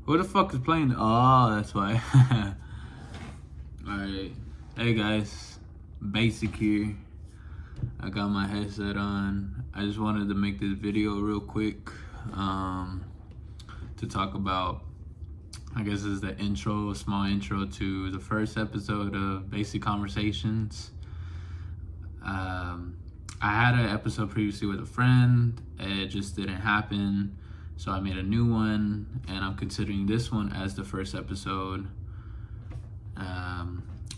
Who the fuck is playing? Oh, that's why. Alright. Hey guys. Basic here. I got my headset on. I just wanted to make this video real quick. To talk about, I guess this is the intro, a small intro to the first episode of Basic Conversations. I had an episode previously with a friend. It just didn't happen. So I made a new one, and I'm considering this one as the first episode.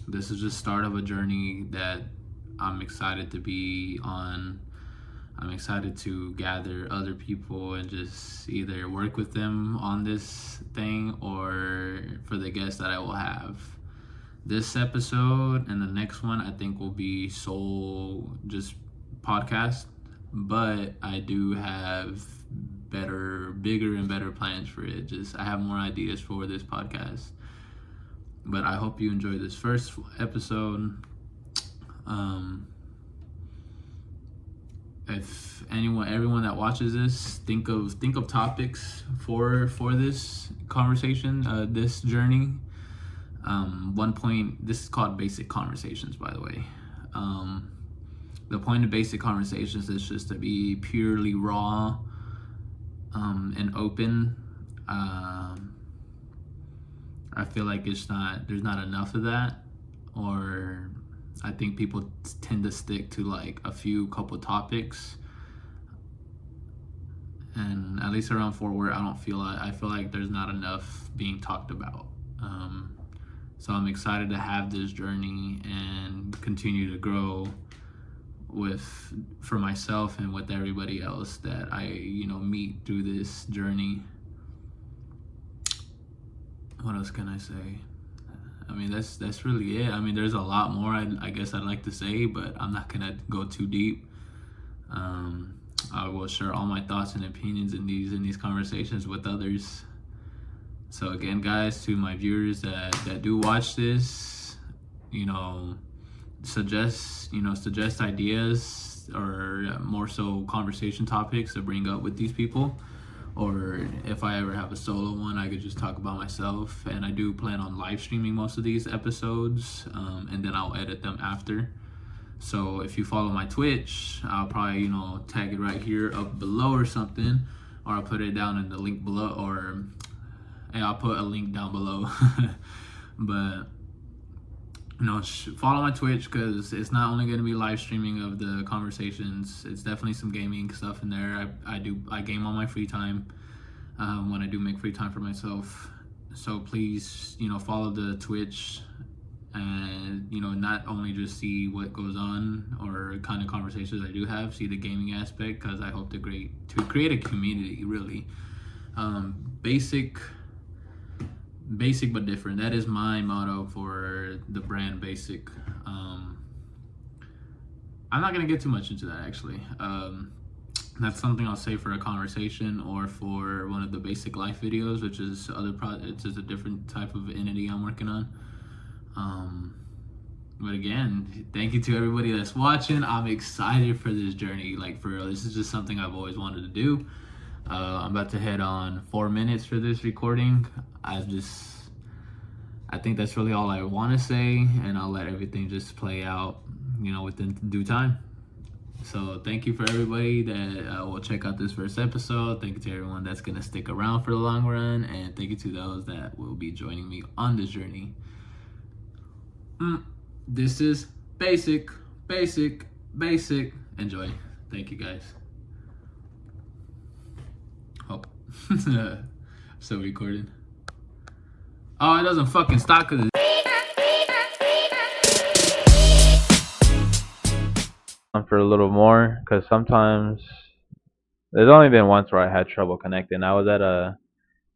This is just start of a journey that I'm excited to be on. I'm excited to gather other people and just either work with them on this thing or for the guests that I will have. This episode and the next one I think will be sole just podcast, but I do have bigger and better plans for it. Just I have more ideas for this podcast. But I hope you enjoy this first episode. If everyone that watches this, think of topics for this conversation, this journey. One point. This is called Basic Conversations, by the way. The point of Basic Conversations is just to be purely raw, and open. I feel like there's not enough of that, or I think people tend to stick to like a few couple topics, and at least around Fort Worth, I feel like there's not enough being talked about. So I'm excited to have this journey and continue to grow for myself and with everybody else that I meet through this journey. What else can I say? I mean, that's really it. I mean, there's a lot more I guess I'd like to say, but I'm not gonna go too deep. I will share all my thoughts and opinions in these conversations with others. So again, guys, to my viewers that do watch this, suggest ideas or more so conversation topics to bring up with these people. Or if I ever have a solo one, I could just talk about myself. And I do plan on live streaming most of these episodes, and then I'll edit them after. So if you follow my Twitch, I'll probably tag it right here up below or something, or I'll put it down in the link below, or I'll put a link down below. But follow my Twitch, because it's not only going to be live streaming of the conversations. It's definitely some gaming stuff in there. I game on my free time, when I do make free time for myself. So please follow the Twitch, and not only just see what goes on or kind of conversations I do have, see the gaming aspect, because I hope to create a community, really. Basic but different. That is my motto for the brand Basic. I'm not gonna get too much into that, actually. That's something I'll say for a conversation or for one of the Basic Life videos, which is it's just a different type of entity I'm working on. But again, thank you to everybody that's watching. I'm excited for this journey. Like, for real, this is just something I've always wanted to do. I'm about to head on 4 minutes for this recording. I think that's really all I want to say, and I'll let everything just play out, within due time. So thank you for everybody that will check out this first episode. Thank you to everyone that's going to stick around for the long run, and thank you to those that will be joining me on this journey. This is Basic. Enjoy. Thank you, guys. Oh. Still recording. Oh, it doesn't fucking stop because for a little more, because sometimes there's only been once where I had trouble connecting. I was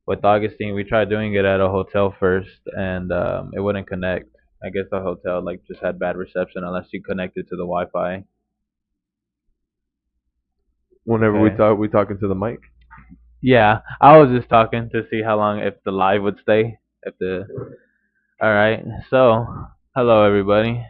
with Augustine. We tried doing it at a hotel first, and it wouldn't connect. I guess the hotel just had bad reception unless you connected to the Wi-Fi. Whenever Okay. we talking to the mic. Yeah, I was just talking to see how long, if the live would stay. All right. So, hello everybody.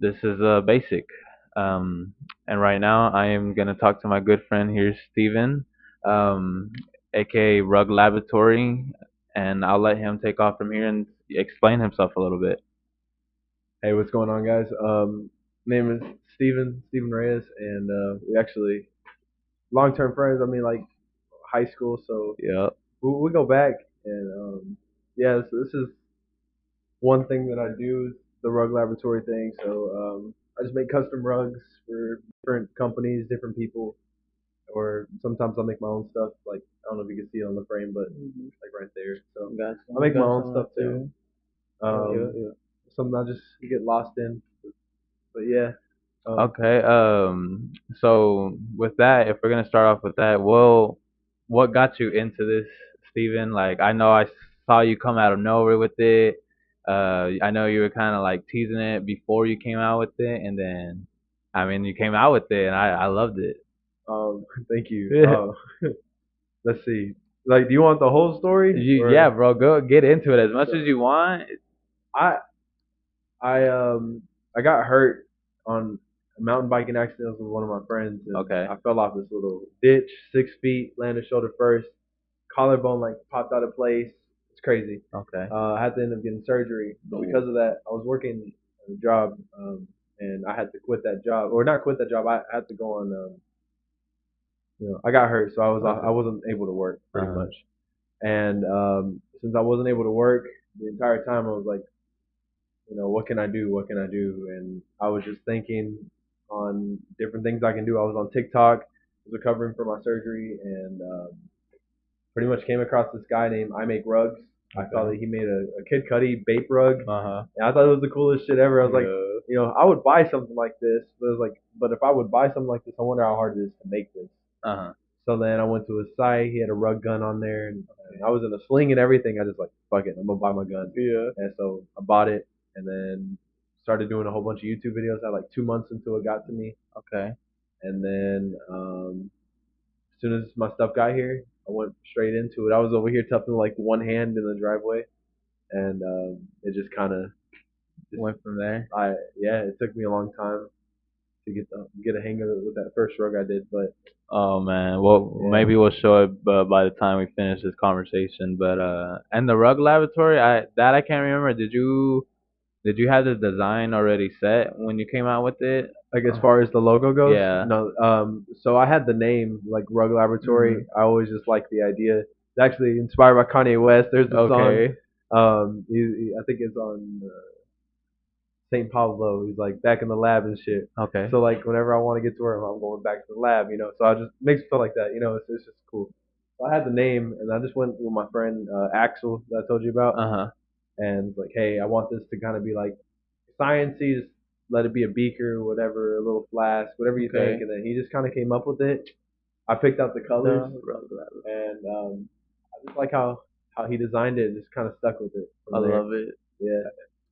This is Basic. And right now I am gonna talk to my good friend here, Steven, aka Rug Laboratory, and I'll let him take off from here and explain himself a little bit. Hey, what's going on, guys? Name is Steven Reyes, and we actually long-term friends. I mean, like high school, so Yep. we go back, and yeah. So this is one thing that I do, is the rug laboratory thing. So I just make custom rugs for different companies, different people, or sometimes I'll make my own stuff. Like I don't know if you can see it on the frame, but like right there. So Got I make my own some stuff right there. too. Something I just get lost in. But yeah, Okay. So with that, if we're gonna start off with that, well, what got you into this, Steven? Like, I know I saw you come out of nowhere with it. I know you were kind of like teasing it before you came out with it, and then, I mean, you came out with it, and I loved it. thank you. Let's see. Like, do you want the whole story Yeah, or bro, go get into it as much so as you want. I I I got hurt on a mountain biking accident with one of my friends, and Okay. I fell off this little ditch, 6 feet, landed shoulder first, collarbone like popped out of place. It's crazy. Okay. I had to end up getting surgery, but because of that, I was working a job, and I had to quit that job, or not quit that job. I had to go on. I got hurt, so I wasn't able to work pretty Uh-huh. much. And since I wasn't able to work the entire time, I was like, what can I do? What can I do? And I was just thinking on different things I can do. I was on TikTok, was recovering from my surgery, and pretty much came across this guy named I Make Rugs. I saw that he made a Kid Cudi vape rug, Uh-huh. and I thought it was the coolest shit ever. I was like, Yeah. I would buy something like this, but it was like, but if I would buy something like this, I wonder how hard it is to make this. Uh-huh. So then I went to his site. He had a rug gun on there, and I was in a sling and everything. I just like, fuck it, I'm gonna buy my gun. Yeah. And so I bought it, and then started doing a whole bunch of YouTube videos. I like 2 months until it got to me, Okay. and then as soon as my stuff got here, I went straight into it. I was over here toughing like one hand in the driveway, and it just kind of Went from there. it took me a long time to get a hang of it with that first rug I did, but Oh man, well yeah. maybe we'll show it by the time we finish this conversation. But and the rug laboratory, I can't remember. Did you have the design already set when you came out with it? Like as far as the logo goes, Yeah. no. So I had the name like Rug Laboratory. Mhm. I always just liked the idea. It's actually inspired by Kanye West. There's a song. Okay. I think it's on St. Pablo. He's like back in the lab and shit. Okay. So like whenever I want to get to work, I'm going back to the lab. So I just makes me feel like that. It's just cool. So I had the name, and I just went with my friend Axel that I told you about, Uh-huh. and like, hey, I want this to kind of be like sciencey. Just let it be a beaker, whatever, a little flask, whatever you think. Okay. And then he just kind of came up with it. I picked out the colors, The rug laboratory. and I just like how he designed it, and just kind of stuck with it I from there. love it. Yeah,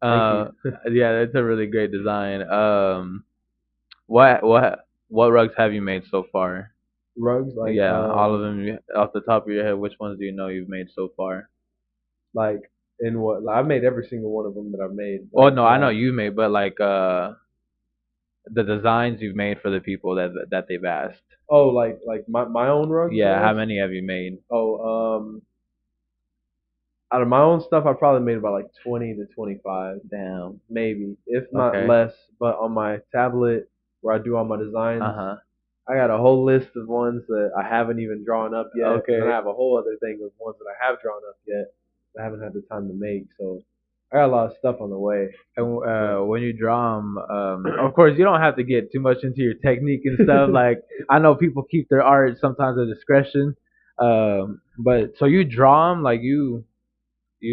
thank Uh, you. yeah, that's a really great design. What rugs have you made so far? Rugs like Yeah, all of them. Off the top of your head, which ones do you know you've made so far? like in what like, I've made every single one of them that I've made. Oh Like no, I know you made, but like the designs you've made for the people that they've asked. like my own rugs, I Yeah, how guess. many have you made? Out of my own stuff, I probably made about like 20 to 25, Damn. maybe, if not Okay. less. But on my tablet where I do all my designs, Uh-huh. I got a whole list of ones that I haven't even drawn up yet. And then I Okay. have a whole other thing of ones that I have drawn up yet that I haven't had the time to make. So I got a lot of stuff on the way. And when you draw them, of course you don't have to get too much into your technique and stuff. Like I know people keep their art sometimes at discretion. But so you draw them like you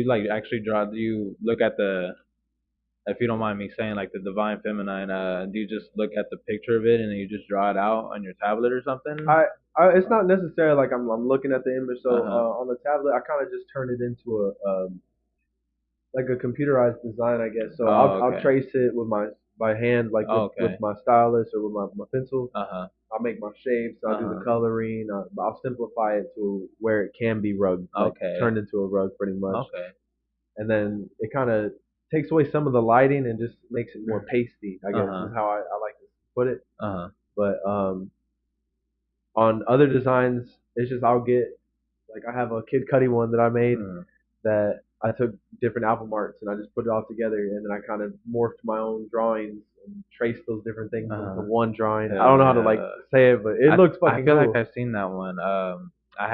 like actually draw. Do you look at the, if you don't mind me saying, like the divine feminine? Do you just look at the picture of it and then you just draw it out on your tablet or something? I, it's not necessarily like I'm looking at the image. So Uh-huh. on the tablet, I kind of just turn it into a like a computerized design, I guess. So Oh, I'll okay. trace it with my hand, like with Okay. my stylus or with my pencil. Uh-huh. I'll make my shapes. I'll do the Uh-huh. coloring. I'll simplify it to where it can be rug, like Okay. turned into a rug, pretty much. Okay. And then it kind of takes away some of the lighting and just makes it more pasty. I guess Uh-huh. is how I like to put it. Uh-huh. But on other designs, it's just I'll get like I have a Kid Cudi one that I made Mhm. that I took different album arts and I just put it all together, and then I kind of morphed my own drawings and traced those different things into one drawing. I don't know how to like say it, but it looks I fucking feel cool. like I've seen that one.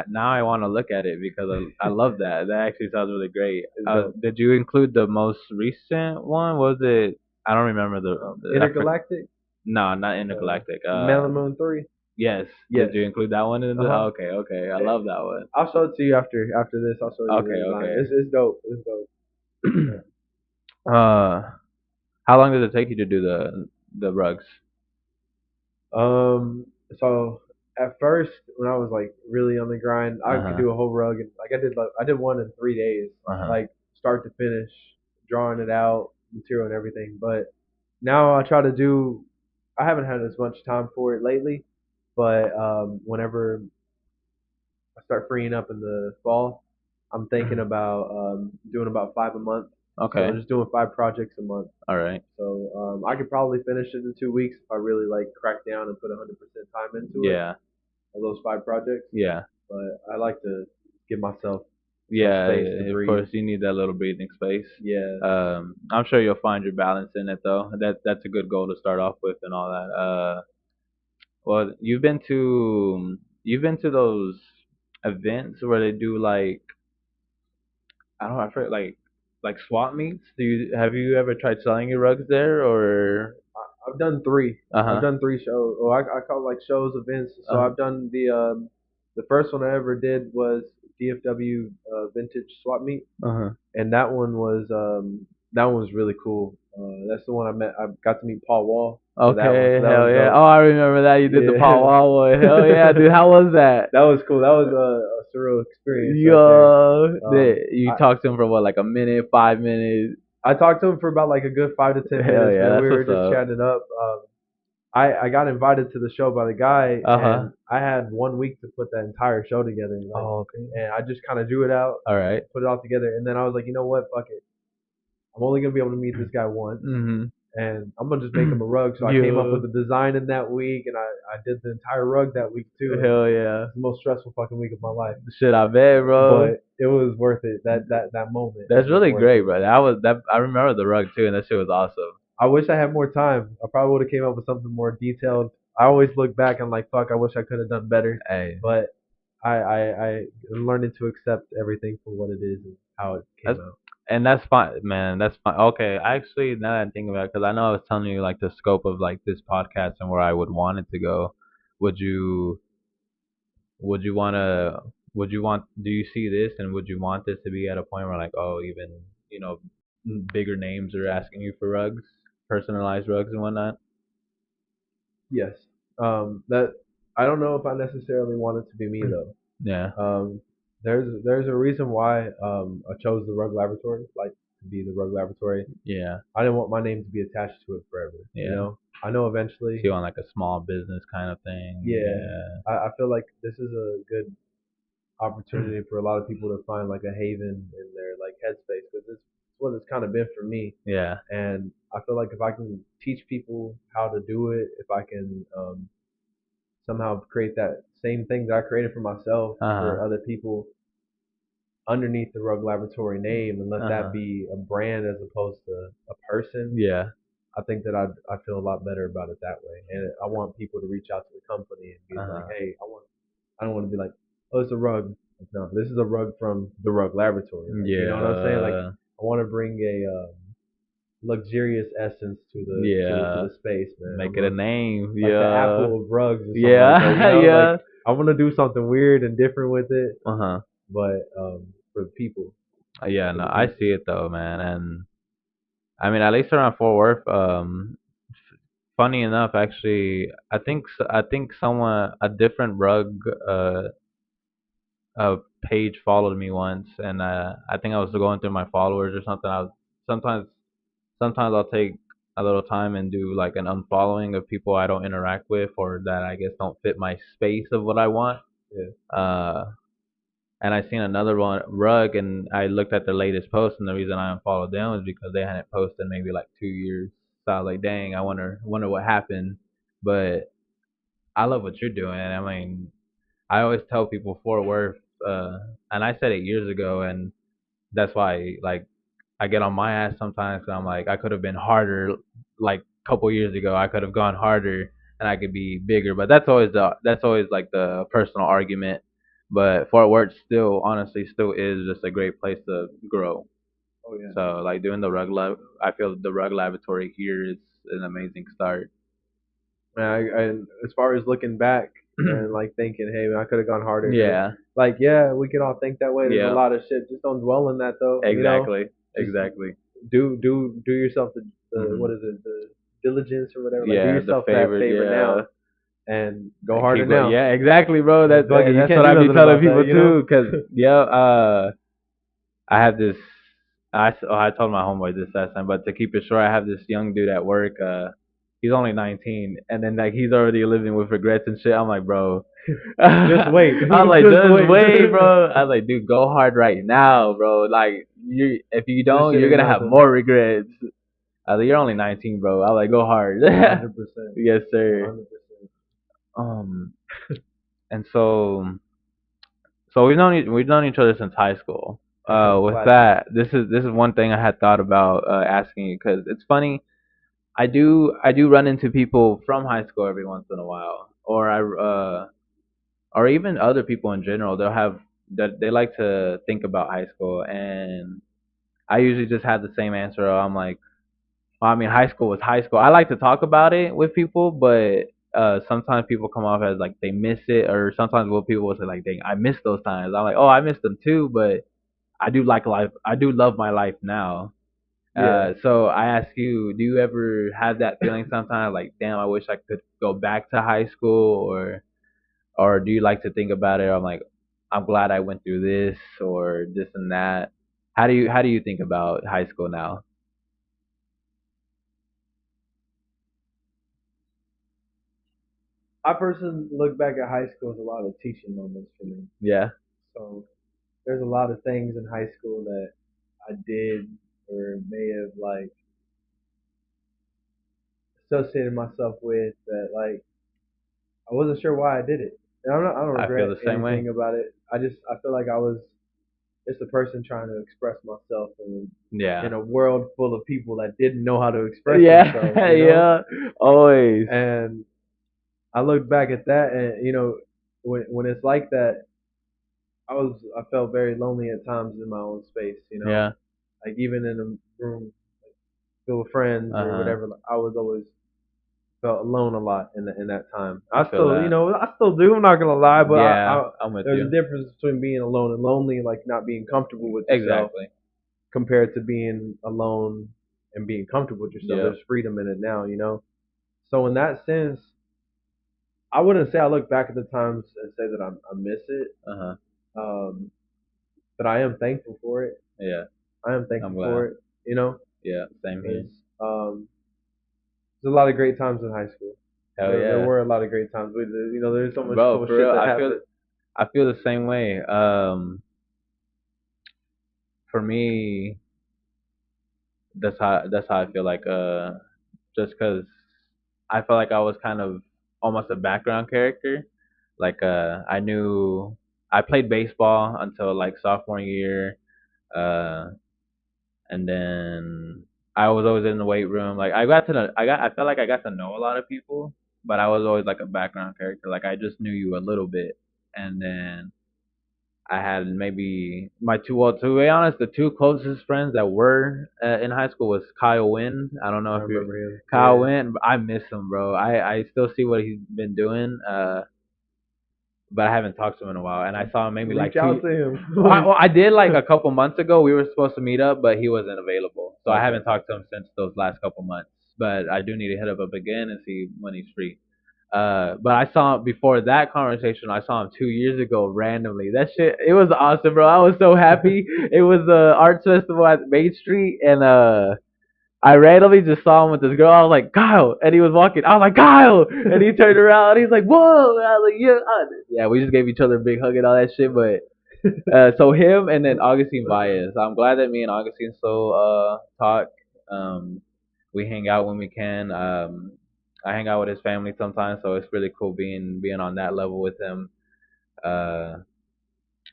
Now I want to look at it because I love that. That actually sounds really great. Did you include the most recent one? Was it? I don't remember Intergalactic? No, not Intergalactic. Melon 3? Yes. Yes. Did you include that one in the? Uh-huh. Okay, okay. I love that one. I'll show it to you after this. I'll show you Okay, the design. okay. It's dope. It's dope. How long did it take you to do the rugs? So at first when I was like really on the grind, I could do a whole rug, and like I did one in 3 days, like start to finish, drawing it out, material and everything. But now I try to do. I haven't had as much time for it lately, but whenever I start freeing up in the fall, I'm thinking about doing about 5 a month. Okay. So I'm just doing 5 projects a month. All right. So I could probably finish it in 2 weeks if I really like crack down and put 100% time into it. Yeah. Of those 5 projects. Yeah. But I like to give myself Yeah, space to of breathe. course you need that little breathing space. Yeah. I'm sure you'll find your balance in it though. That's a good goal to start off with and all that. Well, you've been to those events where they do like I don't know, I forget like swap meets. Have you ever tried selling your rugs there or? I've done 3. I've done 3 shows. Or I call it like shows, events. So I've done the first one I ever did was DFW Vintage Swap Meet, and that one was really cool. That's the one I met. I got to meet Paul Wall. Okay, hell yeah. Dope. Oh, I remember that. You did the Paul Wall one. Hell yeah, dude. How was that? That was cool. That was a surreal experience. Yo, Right you talked to him for what, like a minute, 5 minutes? I talked to him for about like a good 5 to 10 minutes. Hell yeah, Man. that's We were what's just up. chatting it up. I got invited to the show by the guy, and I had 1 week to put that entire show together. Like, okay. And I just kind of drew it out. All right. Put it all together, and then I was like, you know what, fuck it. I'm only gonna be able to meet this guy once, and I'm gonna just make him a rug. So I came up with the design in that week, and I did the entire rug that week too. Hell yeah! It's the most stressful fucking week of my life. Shit, I bet, bro. But it was worth it. That moment. That's really great, bro. I remember the rug too, and that shit was awesome. I wish I had more time. I probably would have came up with something more detailed. I always look back and like, fuck, I wish I could have done better. Hey. But I'm learning to accept everything for what it is and how it came out. And that's fine, man. That's fine. Okay, actually, now that I'm thinking about it, because I know I was telling you like the scope of like this podcast and where I would want it to go. Would you wanna? Would you want? Do you see this, and would you want this to be at a point where like, oh, even bigger names are asking you for rugs, personalized rugs and whatnot? Yes. That I don't know if I necessarily want it to be me though. Yeah. There's a reason why I chose the Rug Laboratory, like to be the Rug Laboratory. Yeah. I didn't want my name to be attached to it forever. Yeah. You know, I know eventually. So you want like a small business kind of thing. Yeah. I feel like this is a good opportunity for a lot of people to find like a haven in their like headspace, because it's what it's kind of been for me. Yeah. And I feel like if I can teach people how to do it, if I can somehow create that same thing that I created for myself for other people underneath the Rug Laboratory name, and let that be a brand as opposed to a person. Yeah. I think that I feel a lot better about it that way, and I want people to reach out to the company and be like, hey, I don't want to be like, oh, it's a rug. No, this is a rug from the Rug Laboratory. Like, Yeah. You know what I'm saying? Like, I want to bring a luxurious essence to the space, man. Make it a name. Like the Apple of rugs. Or something Yeah. Like that, Yeah. Like, I want to do something weird and different with it. But for the people. Yeah. No, I see it though, man, and I mean, at least around Fort Worth, funny enough, actually, I think someone a different rug page followed me once, and I think I was going through my followers or something. I was sometimes I'll take a little time and do like an unfollowing of people I don't interact with or that I guess don't fit my space of what I want. Yeah. And I seen another one rug, and I looked at their latest post, and the reason I unfollowed them was because they hadn't posted maybe like 2 years. So I was like, dang, I wonder what happened. But I love what you're doing. I mean, I always tell people Fort Worth, and I said it years ago, and that's why like I get on my ass sometimes. 'Cause I'm like I could have been harder like a couple years ago. I could have gone harder and I could be bigger. But that's always like the personal argument. But Fort Worth still honestly still is just a great place to grow. Oh yeah. So like doing the rug lab, I feel the rug laboratory here is an amazing start. And as far as looking back and like thinking, hey, man, I could have gone harder. Yeah, Like, yeah, we can all think that way. There's a yeah, lot of shit. Just don't dwell on that, though. You know, exactly, just exactly. do yourself the Hmm. what is it, the diligence or whatever. Like, do Yeah, the yourself that favor, favor yeah. now and go And harder keep going. now. Yeah, exactly, bro. And fuck it, you That's can't what do I be nothing telling about that. people You know. too. Cause yeah, I have this. I told my homeboy this last time, but to keep it short, I have this young dude at work. He's only 19, and then like he's already living with regrets and shit. I'm like, bro. Just wait. I'm like, Just just wait. wait, bro. I was like, dude, go hard right now, bro. Like, if you This don't, shit you're ain't gonna have nothing. more regrets. I was like, you're only 19, bro. I was like, go hard. 100%. Yes, sir. 100%. Um, and so we've known each other since high school. A couple With classes. that, this is one thing I had thought about asking you because it's funny. I do run into people from high school every once in a while, or even other people in general. They'll have that they like to think about high school, and I usually just have the same answer. I'm like, well, I mean, high school was high school. I like to talk about it with people, but sometimes people come off as like they miss it, or sometimes what people will say like, "Dang, I miss those times." I'm like, "Oh, I miss them too," but I do like life. I do love my life now. Yeah. So I ask you, do you ever have that feeling sometimes like, "Damn, I wish I could go back to high school," or do you like to think about it? I'm like, I'm glad I went through this or this and that. How do you think about high school now? I personally look back at high school as a lot of teaching moments for me. Yeah. So there's a lot of things in high school that I did or may have like associated myself with that like I wasn't sure why I did it. And I don't I feel regret the same way. anything about it. I feel like I was just a person trying to express myself Yeah. in a world full of people that didn't know how to express themselves, Yeah, you know? yeah, always. And I look back at that and when it's like that, I felt very lonely at times in my own space, you know? Yeah. Like even in a room filled with friends or Uh-huh. whatever, I was always felt alone a lot in that time. I I feel still, that. I still do. I'm not gonna lie, but Yeah, I'm with there's a you. difference between being alone and lonely, like not being comfortable with yourself, Exactly. compared to being alone and being comfortable with yourself. Yeah. There's freedom in it now, you know. So in that sense, I wouldn't say I look back at the times and say that I miss it, Uh-huh. um, but I am thankful for it. Yeah. I am I'm thankful glad. for it, you know, Yeah, same here. because there's a lot of great times in high school. Hell There yeah. were a lot of great times. There's so much Bro, cool for shit real, that happened. I feel the same way. For me, that's how I feel like just cuz I felt like I was kind of almost a background character. Like I knew I played baseball until like sophomore year. Uh and then I was always in the weight room. Like I felt like I got to know a lot of people, but I was always like a background character. Like I just knew you a little bit, and then I had maybe my two. Well, to be honest, the two closest friends that were in high school was Kyle Wynn. I don't know I if you remember him. Kyle Yeah. Wynn. I miss him, bro. I still see what he's been doing. But I haven't talked to him in a while, and I saw him maybe Reach like out two. to him. I did like a couple months ago. We were supposed to meet up, but he wasn't available, so I Okay. haven't talked to him since those last couple months. But I do need to hit him up again and see when he's free. But I saw him before that conversation. I saw him 2 years ago randomly. That shit, it was awesome, bro. I was so happy. It was the arts festival at Main Street, and I randomly just saw him with this girl. I was like, Kyle, and he was walking. I was like, Kyle, and he turned around. And he's like, whoa. And I was like, yeah, yeah. We just gave each other a big hug and all that shit. But so him and then Augustine Baez. I'm glad that me and Augustine still talk. Um, we hang out when we can. I hang out with his family sometimes, so it's really cool being on that level with him. Uh,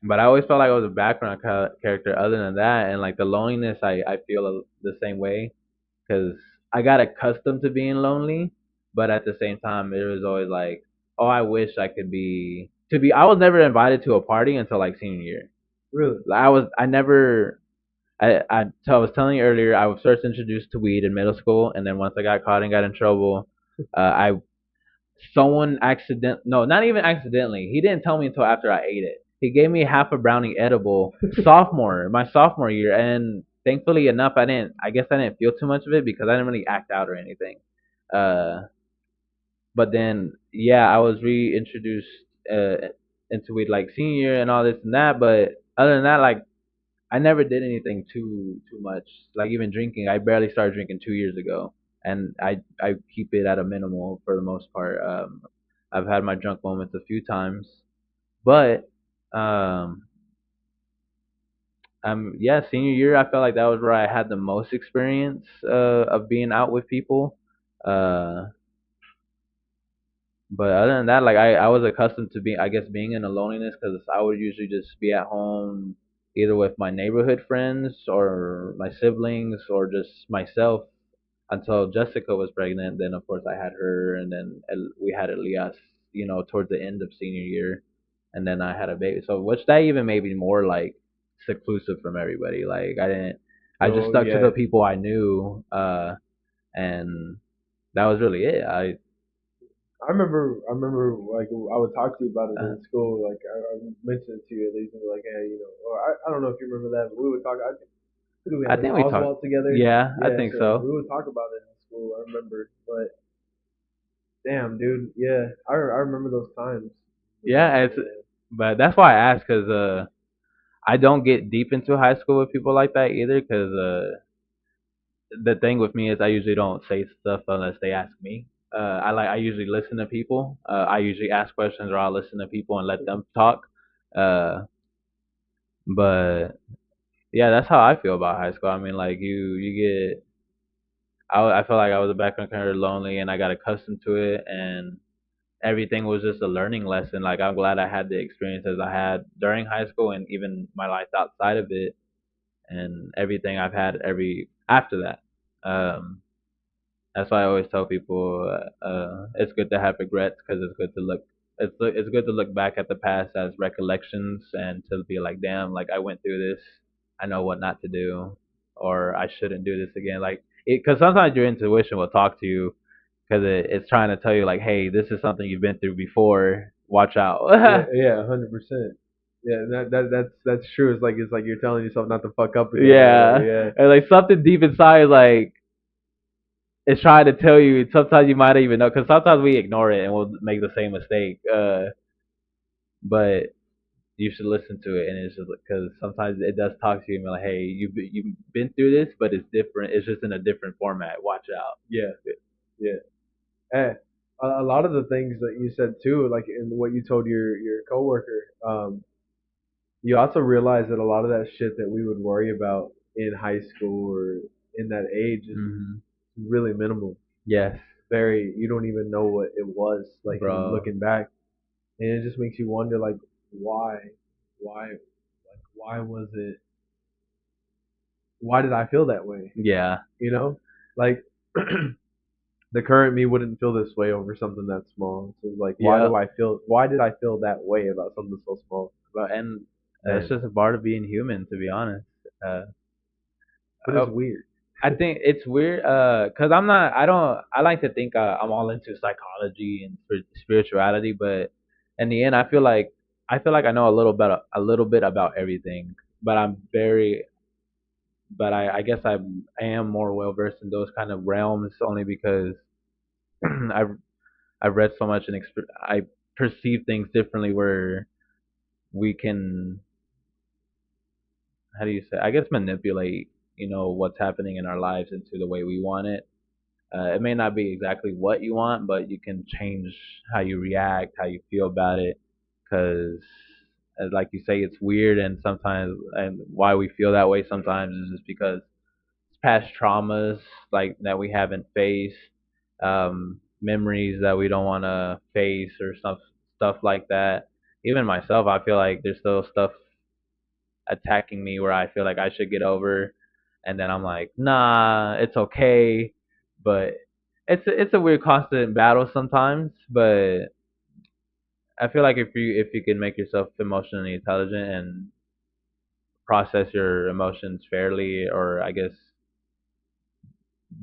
But I always felt like I was a background character. Other than that, and like the loneliness, I feel the same way because I got accustomed to being lonely, but at the same time, it was always like, oh, I wish I could be to be. I was never invited to a party until like senior year. Really? Like, I never. So I was telling you earlier, I was first introduced to weed in middle school, and then once I got caught and got in trouble, I someone accident no, not even accidentally. He didn't tell me until after I ate it. He gave me half a brownie edible my sophomore year, and thankfully enough, I guess I didn't feel too much of it because I didn't really act out or anything. Uh, but then yeah, I was reintroduced into weed like senior year and all this and that. But other than that, like I never did anything too much. Like even drinking, I barely started drinking 2 years ago, and I keep it at a minimal for the most part. I've had my drunk moments a few times, but um, yeah, senior year I felt like that was where I had the most experience of being out with people. Uh, But other than that, like I was accustomed to being, I guess, being in a loneliness because I would usually just be at home either with my neighborhood friends or my siblings or just myself until Jessica was pregnant. Then of course I had her, and then we had Elias, towards the end of senior year, and then I had a baby. So which that even made me more like seclusive from everybody. Like I just So stuck to yeah, the people I knew, and that was really it. I remember like I would talk to you about it Uh, in school. Like I mentioned it to you at least, and be like, hey, or I don't know if you remember that, but we would talk. Who do we I have? Like think we talked. Oswald together. Yeah, I Yeah, think so so. we would talk about it in school. I remember, but damn, dude, yeah, I remember those times. Yeah, but that's why I asked because I don't get deep into high school with people like that either. Because the thing with me is I usually don't say stuff unless they ask me. I usually listen to people. I usually ask questions or I'll listen to people and let them talk. Uh, but yeah, that's how I feel about high school. I mean, like you get. I felt like I was a background kind of lonely, and I got accustomed to it, and everything was just a learning lesson. Like I'm glad I had the experiences I had during high school and even my life outside of it and everything I've had every after that. Um, that's why I always tell people it's good to have regrets because it's good to look. It's good to look back at the past as recollections and to be like, damn, like I went through this. I know what not to do, or I shouldn't do this again. Like, because sometimes your intuition will talk to you because it's trying to tell you like, hey, this is something you've been through before. Watch Yeah, out. yeah, 100%. Yeah, that's true. It's like you're telling yourself not to fuck up again or whatever. Yeah, Yeah. and like something deep inside, like it's trying to tell you. Sometimes you might even know, because sometimes we ignore it and we'll make the same mistake. But you should listen to it, and it's just because sometimes it does talk to you and be like, hey, you've been through this, but it's different. It's just in a different format. Watch out. Yeah, yeah. Eh, a lot of the things that you said too, like in what you told your coworker, you also realize that a lot of that shit that we would worry about in high school or in that age is Hmm. really minimal. Yes, Very, you don't even know what it was like in bro. looking back, and it just makes you wonder like why, why was it? Why did I feel that way? Yeah, You know, like the current me wouldn't feel this way over something that small. So it's like, why yeah. do I feel? Why did I feel that way about something so small? And that's Man, just a part of being human, to be honest. Uh, but it's uh, weird. I think it's weird, cause I'm not. I don't. I like to think I'm all into psychology and spirituality, but in the end, I feel like I know a little bit about everything. But I'm very, but I guess I am more well versed in those kind of realms only because I've read so much and I perceive things differently where we can, how do you say, I guess, manipulate what's happening in our lives into the way we want it. It may not be exactly what you want, but you can change how you react, how you feel about it, because like you say, it's weird, and sometimes, and why we feel that way sometimes is just because past traumas like that we haven't faced, memories that we don't want to face, or stuff like that. Even myself, I feel like there's still stuff. attacking me where I feel like I should get over, and then I'm like, nah, it's okay, but it's a weird constant battle sometimes, but I feel like if you can make yourself emotionally intelligent and process your emotions fairly, or I guess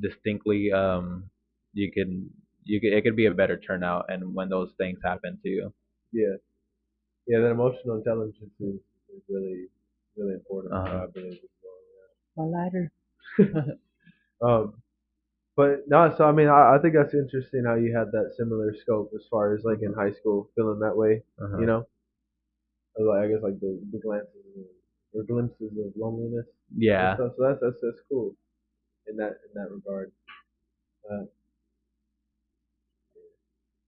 distinctly, you can it could be a better turnout, and when those things happen to you. Yeah, yeah. That emotional intelligence is really really important. Uh-huh. I believe as My lighter. well. But no, so I mean, I think that's interesting how you had that similar scope as far as like in high school, feeling that way. You Uh-huh. know, like I guess like the glances or glimpses of loneliness and Yeah. stuff. So that's cool in that regard.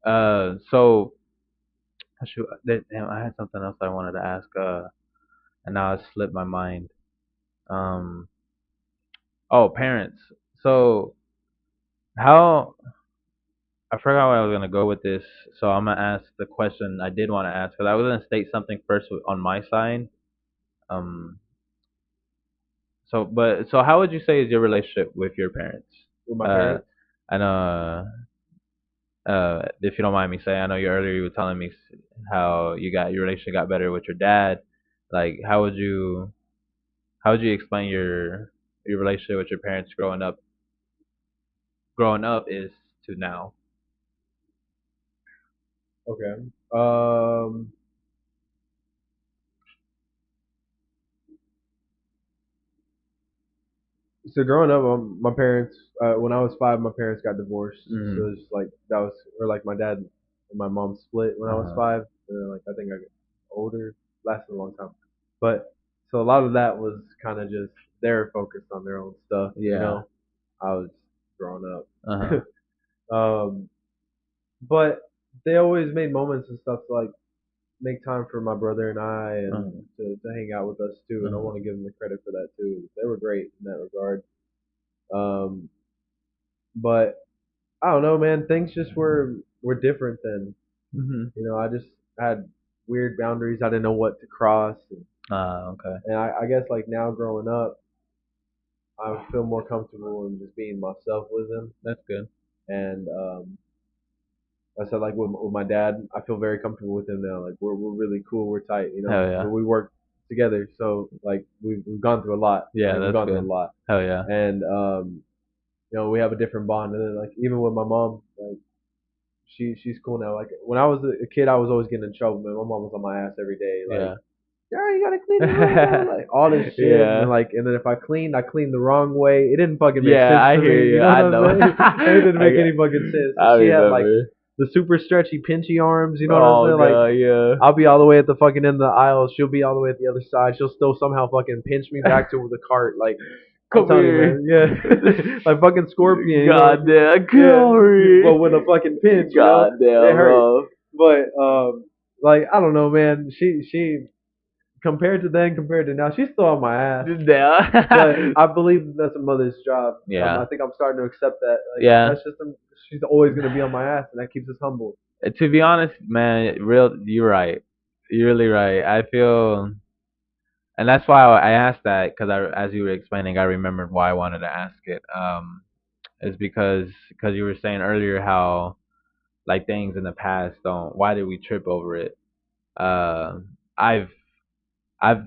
Uh, So shoot, damn, I had something else I wanted to ask. And now it slipped my mind. Um. Oh, parents. So how I forgot where I was gonna go with this. So I'm gonna ask the question I did want to ask because I was gonna state something first on my side. Um. So how would you say is your relationship with your parents? with my Uh. parents, And if you don't mind me saying, I know you were telling me how your relationship got better with your dad. Like, how would you explain your relationship with your parents growing up is to now? okay. Um, so growing up, my parents, when I was 5, my parents got divorced. So Mm. it's like that was, or like my dad and my mom split when I was Uh-huh. 5. And then like I think I got older, lasted a long time. But so a lot of that was kind of just they're focused on their own stuff. You Yeah. know, I was growing Uh-huh. up. um, but they always made moments and stuff to like make time for my brother and I and Uh-huh. to hang out with us too. And I Uh-huh. want to give them the credit for that too. They were great in that regard. Um, but I don't know, man. Things just were different then. Mhm. You know, I just had weird boundaries. I didn't know what to cross, Okay. and I guess like now growing up, I feel more comfortable in just being myself with them. That's good. And I said like with my dad, I feel very comfortable with him now. Like we're really cool. We're tight. You know, Hell yeah. but we work together, so like we've gone through a lot. Yeah, Like we've that's gone through a good. lot, Hell yeah. and you know, we have a different bond. And then like even with my mom, like she's cool now. Like when I was a kid, I was always getting in trouble. Man, my mom was on my ass every day. Like, Yeah. yeah, you gotta clean your room, bro. Like all this shit. And Yeah. then like, and then if I cleaned the wrong way. It didn't fucking make Yeah, sense I to hear me. You you. know I what know. I'm saying? It didn't I make got, any fucking sense. I She had like remember. the super stretchy, pinchy arms. You know what I'm Oh saying? Like god, yeah. I'll be all the way at the fucking end of the aisle. She'll be all the way at the other side. She'll still somehow fucking pinch me back to the cart. Like I'm Come telling you, here. man. Yeah, like fucking scorpion. You know? God damn, come Yeah. over Well, here. with a fucking pinch, you know, God it damn, hurt. bro. But like I don't know, man. She compared to then, compared to now, she's still on my ass. But Damn. I believe that's a mother's job. I Yeah. think I'm starting to accept that. Like Yeah. that's just she's always gonna be on my ass, and that keeps us humble. To be honest, man, you're right. You're really right. I feel, and that's why I asked that because as you were explaining, I remembered why I wanted to ask it. Is because you were saying earlier how like things in the past don't. Why did we trip over it? Uh, I've I've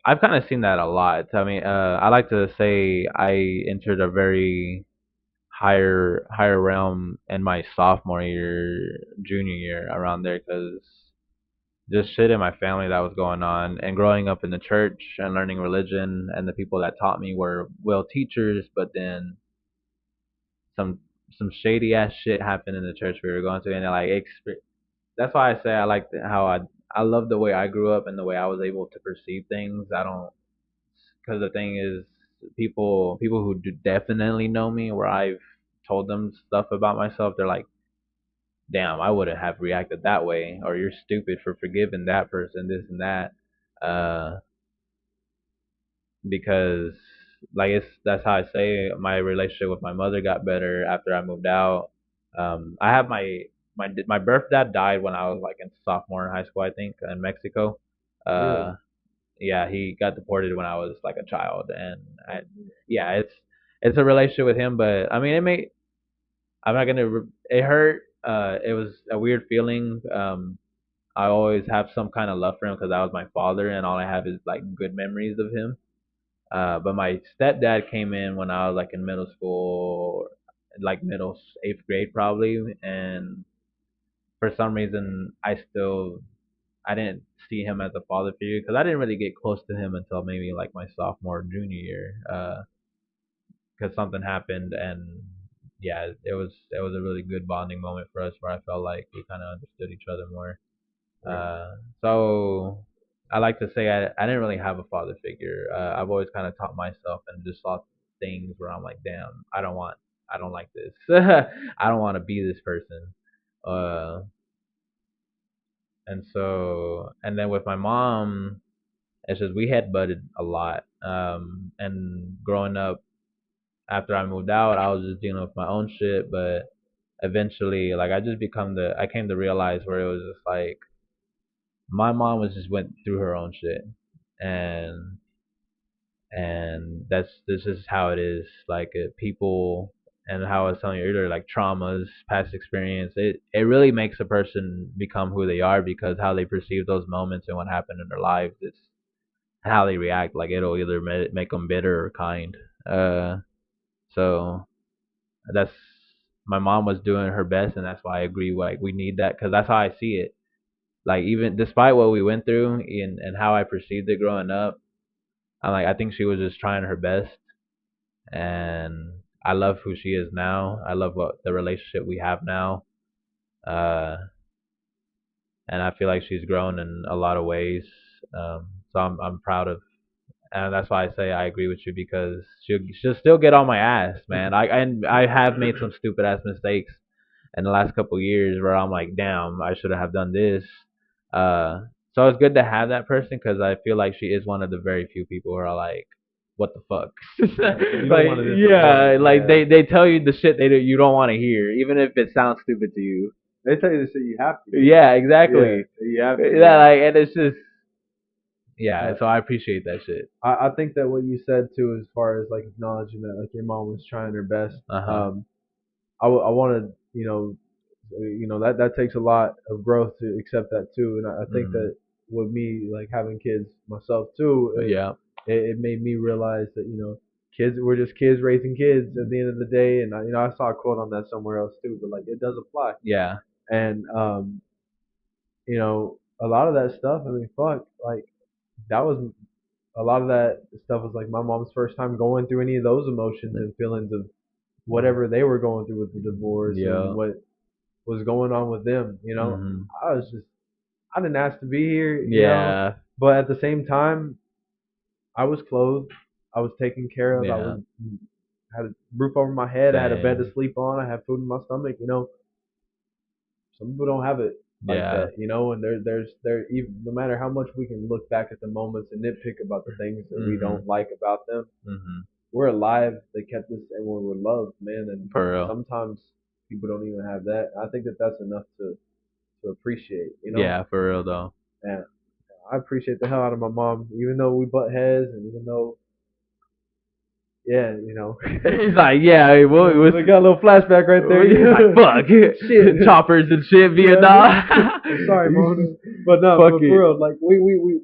I've kind of seen that a lot. I mean, I like to say I entered a very higher realm in my sophomore year, junior year, around there, because just shit in my family that was going on, and growing up in the church and learning religion, and the people that taught me were well teachers, but then some some shady ass shit happened in the church we were going to, and that's why I say I like how I love the way I grew up and the way I was able to perceive things. I don't, because the thing is, people who do definitely know me, where I've told them stuff about myself, they're like, damn, I wouldn't have reacted that way, or you're stupid for forgiving that person, this and that. Uh, because like that's how I say my relationship with my mother got better after I moved out. I have my birth dad died when I was like in sophomore in high school, I think, in Mexico. Uh, Really? yeah, he got deported when I was like a child, and yeah, it's a relationship with him, but I mean, I'm not gonna, it hurt. It was a weird feeling. I always have some kind of love for him because that was my father, and all I have is like good memories of him. But my stepdad came in when I was like in middle school, like eighth grade probably, and for some reason I didn't see him as a father figure because I didn't really get close to him until maybe like my sophomore junior year, because something happened, and yeah, it was a really good bonding moment for us where I felt like we kind of understood each other more. Right. So I like to say I didn't really have a father figure. I've always kind of taught myself and just saw things where I'm like, damn, I don't like this. I don't want to be this person. Uh, and so, and then with my mom, it's just we had butted a lot. And growing up, after I moved out, I was just dealing with my own shit. But eventually, like I came to realize where it was just like my mom was just went through her own shit, and this is how it is. Like people, and how I was telling you earlier, like traumas, past experience, it really makes a person become who they are because how they perceive those moments and what happened in their lives. It's how they react. Like it'll either make them bitter or kind. So that's my mom was doing her best, and that's why I agree. Like we need that because that's how I see it. Like even despite what we went through and how I perceived it growing up, I think she was just trying her best, and I love who she is now. I love what the relationship we have now, uh, and I feel like she's grown in a lot of ways. So I'm proud of, and that's why I say I agree with you because she'll still get on my ass, man. I have made some stupid ass mistakes in the last couple of years where I'm like, damn, I should have done this. Uh, so it's good to have that person because I feel like she is one of the very few people who are like, what the fuck? You don't Like, want to yeah, disappoint. like Yeah. they tell you the shit you don't want to hear, even if it sounds stupid to you. They tell you the shit you have to. Yeah, Yeah, exactly. you have to. Yeah, Yeah. like, and it's just, yeah. Uh, So I appreciate that shit. I think that what you said too, as far as like acknowledging that like your mom was trying her best. Uh huh. I want to that takes a lot of growth to accept that too, and I think Hmm. that with me like having kids myself too, Yeah. it made me realize that kids we're just kids raising kids at the end of the day, and I saw a quote on that somewhere else too, but like it does apply, Yeah. and a lot of that stuff. I mean, fuck, like that was a lot of that stuff was like my mom's first time going through any of those emotions and feelings of whatever they were going through with the divorce and Yeah. what was going on with them. Hmm. I didn't ask to be here, Yeah. but at the same time, I was clothed, I was taken care of, I Yeah. was had a roof over my head, I had a bed to Same. sleep on, I had food in my stomach. Some people don't have it like Yeah. that, and even no matter how much we can look back at the moments and nitpick about the things that we Hmm. don't like about them, Hmm. we're alive. They kept us, and we're loved, man. And For real. sometimes people don't even have that. I think that that's enough to appreciate, Yeah, for real though. And I appreciate the hell out of my mom, even though we butt heads, and even though, yeah, He's like, yeah, it was. we got a little flashback right there. He's like, fuck, Shit. choppers and shit, Yeah, Vietnam. I'm sorry, Mona, but no, Fuck but it. for real, like we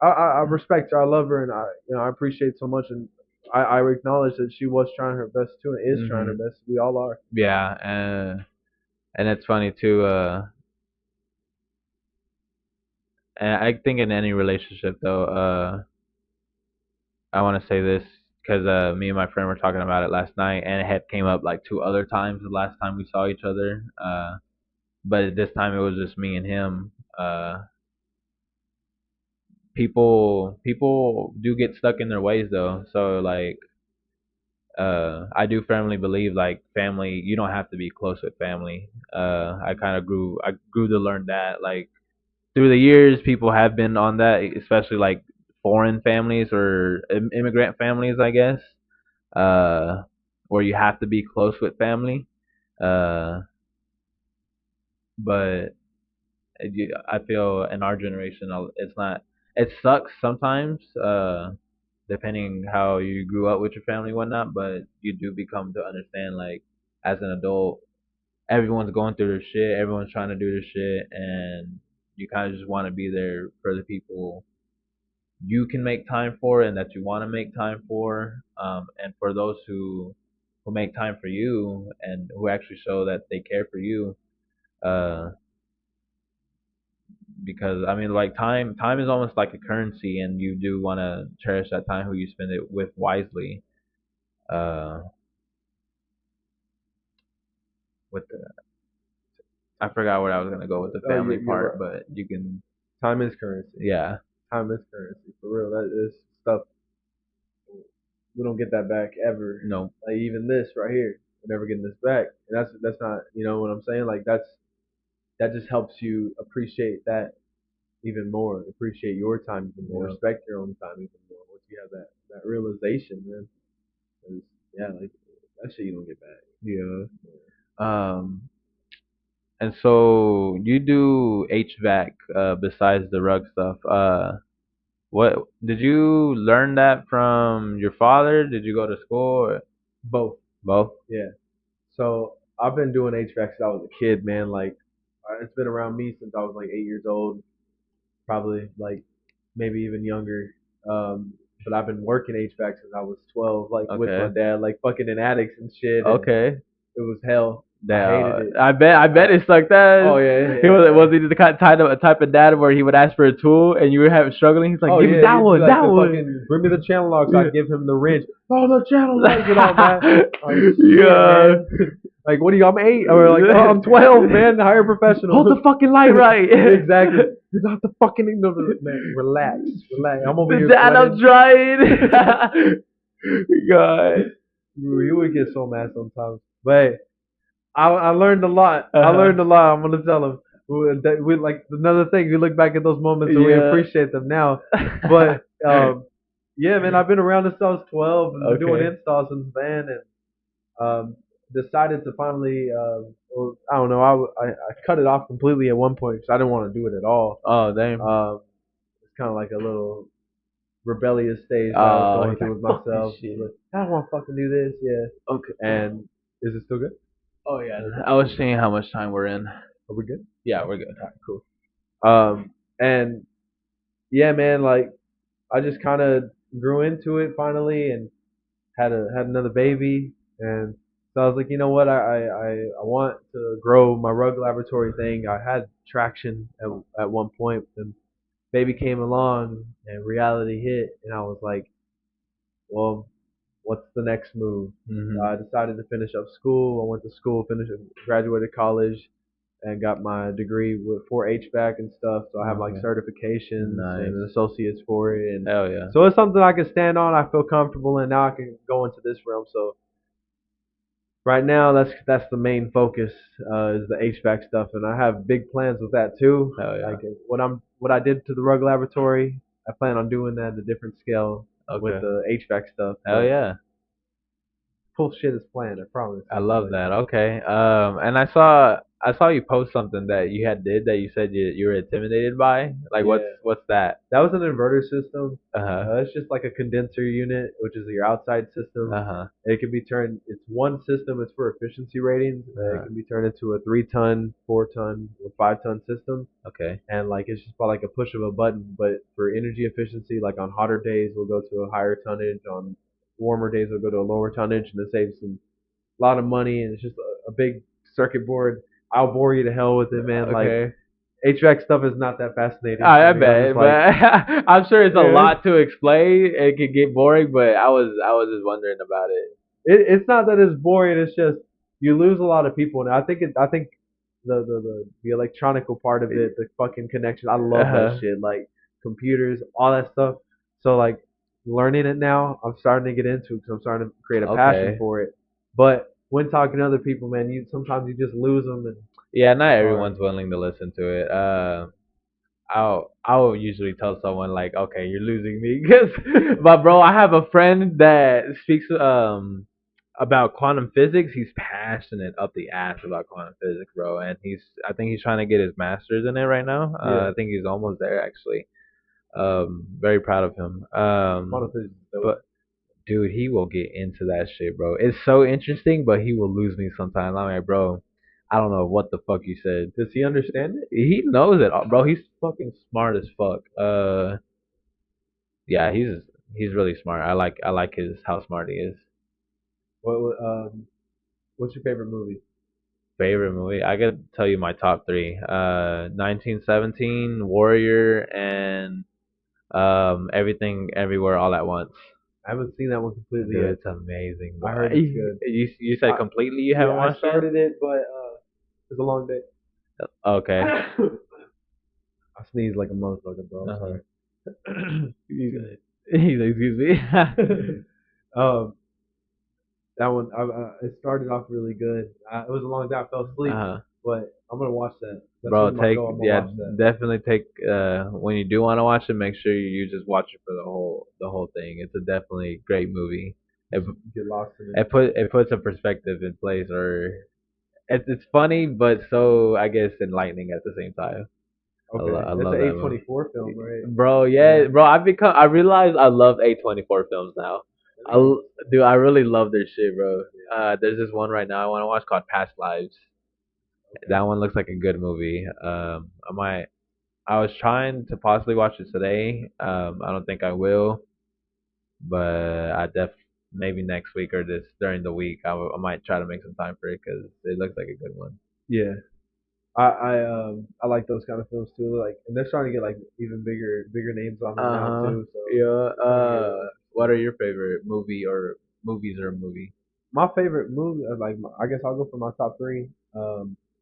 I respect her, I love her, and I appreciate so much, and I acknowledge that she was trying her best too, and is trying her Hmm. best. We all are. Yeah, and it's funny too. And I think in any relationship though, I want to say this because me and my friend were talking about it last night, and it had came up like two other times the last time we saw each other. But this time it was just me and him. People do get stuck in their ways though. So like I do firmly believe like family, you don't have to be close with family. I grew to learn that like through the years people have been on that, especially like foreign families or immigrant families, I guess. Uh where you have to be close with family. Uh but I feel in our generation it's not, it sucks sometimes, depending how you grew up with your family and whatnot, but you do become to understand, like, as an adult, everyone's going through their shit, everyone's trying to do their shit, and you kind of just want to be there for the people you can make time for and that you want to make time for, and for those who make time for you and who actually show that they care for you, uh, because I mean, like, time is almost like a currency, and you do want to cherish that time who you spend it with wisely. Uh, with the I forgot where I was gonna go with the Oh, family you're part, right. but you can, Time is currency. yeah, Time is currency for real. That is stuff we don't get that back ever. no, Like even this right here, we're never getting this back. And that's not, you know what I'm saying? Like that just helps you appreciate that even more, appreciate your time even more, yeah, respect your own time even more. Once you have that realization, man. 'Cause, yeah, like that shit you don't get back. yeah. And so you do HVAC, besides the rug stuff. What did you learn that from your father? Did you go to school? Or Both. both? Yeah. So I've been doing HVAC since I was a kid, man. Like it's been around me since I was like 8 years old, probably like maybe even younger. But I've been working HVAC since I was 12, like with my Okay. dad, like fucking in attics and shit. And Okay. it was hell. I hated Yeah, it. I bet it's like that. Oh yeah, He yeah, yeah. was he the type of dad where he would ask for a tool and you were having struggling. He's like, Oh give me yeah, that he'd be one, like that the one. fucking bring me the channel locks. Yeah. I'd give him the wrench. Oh, the channel locks and all that. Like shit, Yeah. man. Like what are you? I'm 8 or like oh, I'm 12, man. Hire a professional. Hold the fucking light right. Exactly. You got the fucking no, man. Relax, relax. I'm over here Dad, I'm sweating. trying. God. He would get so mad sometimes. But hey, I learned a lot. I Uh-huh. learned a lot. I'm gonna tell him. We like another thing. We look back at those moments and we Yeah. appreciate them now. But yeah, man, I've been around since I was 12 and been doing Okay. installs since then, and decided to finally. Well, I don't know. I cut it off completely at one point because I didn't want to do it at all. Oh, damn. It's kind of like a little rebellious stage that I was going He's through like, with fuck this myself. shit. Like, I don't want to fucking do this. Yeah. Okay. And is it still good? Oh, yeah. I was seeing how much time we're in. Are we good? Yeah, we're good. Alright, cool. And yeah, man, like I just kind of grew into it finally, and had another baby, and so I was like, you know what, I want to grow my rug laboratory thing. I had traction at one point, and baby came along, and reality hit, and I was like, well, what's the next move? Mm-hmm. I decided to finish up school. I went to school, graduated college, and got my degree for HVAC and stuff. So I have like Okay. certifications Nice. and associates for it, and Hell yeah. so it's something I can stand on. I feel comfortable in. Now I can go into this realm. So right now, that's the main focus, is the HVAC stuff, and I have big plans with that too. Hell yeah. Like what I did to the rug laboratory, I plan on doing that at a different scale with Okay. the HVAC stuff. Hell But yeah. full shit is planned. I promise. I love that. Okay. And I saw you post something that you had did that you said you were intimidated by. Like, Yeah. what's that? That was an inverter system. Uh-huh. It's just like a condenser unit, which is your outside system. Uh-huh. It can be turned. It's one system. It's for efficiency ratings. It Uh-huh. can be turned into a 3-ton, 4-ton, or 5-ton system. Okay. And like it's just by like a push of a button. But for energy efficiency, like on hotter days, we'll go to a higher tonnage. On warmer days, we'll go to a lower tonnage, and it saves some a lot of money. And it's just a big circuit board. I'll bore you to hell with it, man. Like Okay. HVAC stuff is not that fascinating. I to me. I'm bet, just but like, I'm sure it's a yeah. lot to explain. It could get boring, but I was just wondering about it. It's not that it's boring. It's just you lose a lot of people, and I think the electronical part of it, the fucking connection. I love that Uh-huh. shit, like computers, all that stuff. So like learning it now, I'm starting to get into because I'm starting to create a passion Okay. for it. But when talking to other people, man, you sometimes you just lose them, and Yeah, not or everyone's willing to listen to it. I'll usually tell someone like, okay, you're losing me, but bro, I have a friend that speaks about quantum physics. He's passionate up the ass about quantum physics, bro, and I think he's trying to get his master's in it right now. yeah, I think he's almost there actually. Very proud of him. Monetize is dope. But dude, he will get into that shit, bro. It's so interesting, but he will lose me sometimes. I'm like, bro, I don't know what the fuck you said. Does he understand it? He knows it, bro. He's fucking smart as fuck. Yeah, he's really smart. I like his how smart he is. What's your favorite movie? Favorite movie? I could tell you my top three. 1917, Warrior, and Everything Everywhere All at Once. I haven't seen that one completely Dude, yet. it's amazing, I bro. heard it's good. You said I, completely you yeah, haven't I watched started it, but it's a long day. it? Okay. I sneeze like a motherfucker, bro. I'm Uh-huh. sorry. Excuse me. um, that one, it started off really good. It was a long day. I fell asleep, Uh-huh. but I'm gonna watch that. That's Bro, one of my goal. I'm gonna yeah, watch that. definitely take when you do want to watch it, make sure you just watch it for the whole thing. It's a definitely great movie. It Get lost in it. it puts a perspective in place, or it's funny, but so I guess enlightening at the same time. Okay, I that's love an that movie. A24 film, right? Bro, yeah, bro. I realize I love A24 films now. Dude, I really love their shit, bro. There's this one right now I want to watch called Past Lives. That one looks like a good movie. I was trying to possibly watch it today. I don't think I will, but maybe next week or this during the week I might try to make some time for it because it looks like a good one. Yeah. I like those kind of films too. Like, and they're starting to get like even bigger names on them now Uh-huh. too. So Yeah. it's starting to get really What are interesting. your favorite movies or movie? My favorite movie, I guess I'll go for my top three.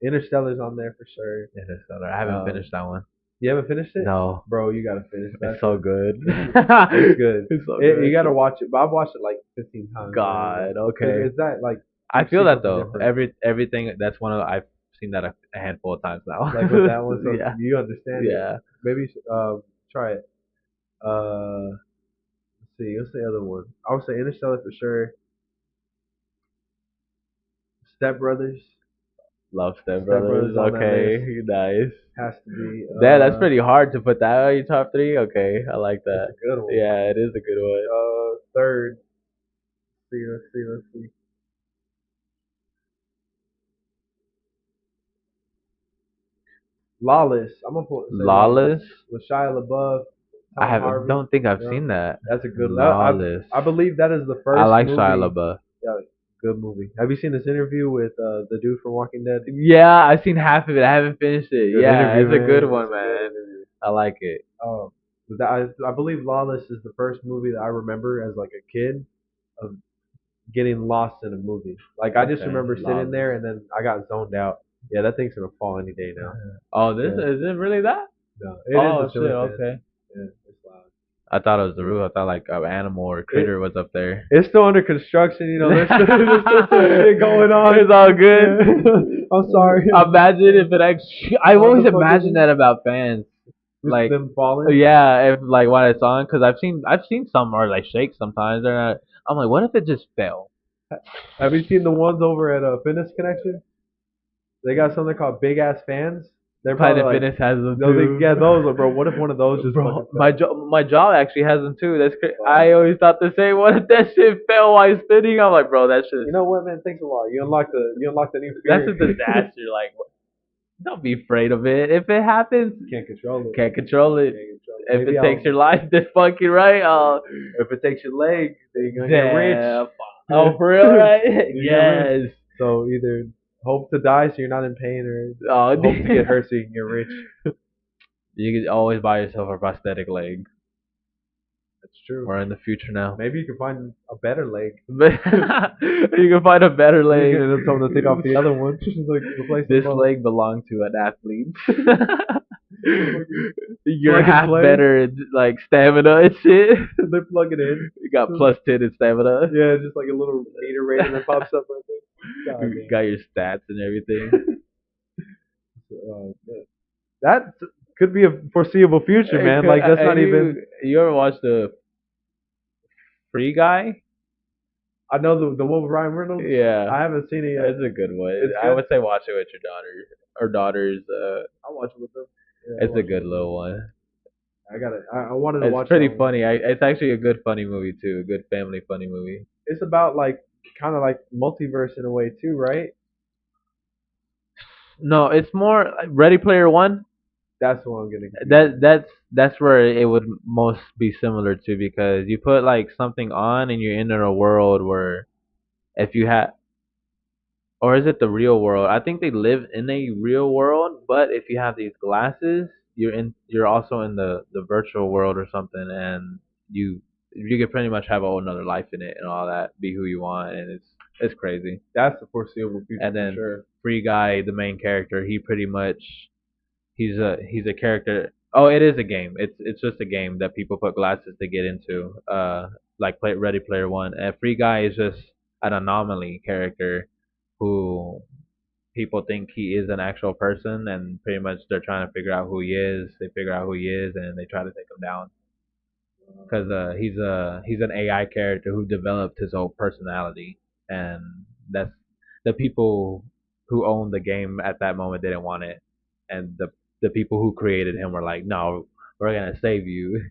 Interstellar's on there for sure. Interstellar. I haven't Um, finished that one. you haven't finished it, No. bro? You gotta finish that. It's so good. It's good. It's so You good. gotta watch it. But I've watched it like 15 times already. God, okay. It's that like I you feel see that something though. different. Everything that's one of I've seen that a handful of times now. Like with that one, so Yeah. you understand it. Yeah. Maybe you should, try it. Let's see. What's the other one? I would say Interstellar for sure. Step Brothers. Love Step Step Brothers. Brothers on that Okay, list nice. has to be. That's pretty hard to put that on your top three. Okay, I like It's that. a good one. Yeah, it is a good one. Third. Let's see. Lawless. I'm gonna say Lawless Lawless. with Shia LaBeouf, I Tom have Harvey. don't think I've You know, seen that. that's a good. Lawless. I believe that is the I first like movie. Shia LaBeouf. Yeah, good movie. Have you seen this interview with the dude from Walking Dead? Yeah, I've seen half of it. I haven't finished it. Good Yeah, interview, it's a good man. one, It's a man. good interview. I like it. Um, I believe Lawless is the first movie that I remember as like a kid of getting lost in a movie. Like I just Okay, remember sitting Lawless. there and then I got zoned out. Yeah, that thing's gonna fall any day now. Oh, this Yeah. is it really that? No, Oh it is a shit. ceiling fan. Okay. Yeah, it's loud. I thought it was the roof. I thought like an animal or critter was up there. It's still under construction, you know. There's still some shit going on. It's all good. I'm sorry. Imagine if it actually. I've What always the fuck is imagined it? that about fans. Just Like, them falling. yeah, if like when it's on, because I've seen some are like shake sometimes. They're not. I'm like, what if it just fell? Have you seen the ones over at Fitness Connection? They got something called Big Ass Fans. They're probably Planet like, Fitness has them no, too. yeah, those are, bro. What if one of those just Bro, fucking fell? my job actually has them too. That's crazy. Wow. I always thought the same. What if that shit fell while spinning? I'm like, bro, that shit. You know what, man? Thanks a lot. You unlocked the new That's fear. a disaster. Like, don't be afraid of it. If it happens, Can't control it. can't control it. Can't control it. If Maybe it takes your life, then fucking right. if it takes your leg, then you're gonna get rich. Oh, for real, right? You get rich. Yes. So either hope to die so you're not in pain, or Oh, hope to get hurt so you can get rich. You can always buy yourself a prosthetic leg. That's true. We're in the future now. Maybe you can find a better leg. You can find a better leg. You can tell them to take off the other one. Just like replace This them both. leg belonged to an athlete. You're Plug and half play. better at like stamina and shit. They plug it in. You got plus 10 in stamina. Yeah, just like a little meter rating that pops up right there. God, You got your stats and everything. that could be a foreseeable future, man. Like that's not even. You ever watched the Free Guy? I know the one with Ryan Reynolds. Yeah, I haven't seen it yet. it's a good one. It's I good? would say watch it with your daughter or daughters. I'll watch it with them. Yeah, It's I'll a watch good it. little one. I wanted to It's watch that pretty one. funny. It's actually a good funny movie too. A good family funny movie. It's about like kind of like multiverse in a way too, right? No, it's more like Ready Player One. That's what I'm getting confused. That's where it would most be similar to, because you put like something on and you're in a world where if you had, or is it the real world? I think they live in a real world, but if you have these glasses, you're also in the virtual world or something, and you could pretty much have a whole another life in it and all that, be who you want, and it's crazy. That's the foreseeable future And for then sure. Free Guy, the main character, he pretty much he's a character. Oh, it is a game. It's just a game that people put glasses to get into. Like play Ready Player One. And Free Guy is just an anomaly character who people think he is an actual person, and pretty much they're trying to figure out who he is. They figure out who he is, and they try to take him down because he's an AI character who developed his own personality, and that's the people who owned the game at that moment didn't want it, and the people who created him were like, no, we're gonna save you.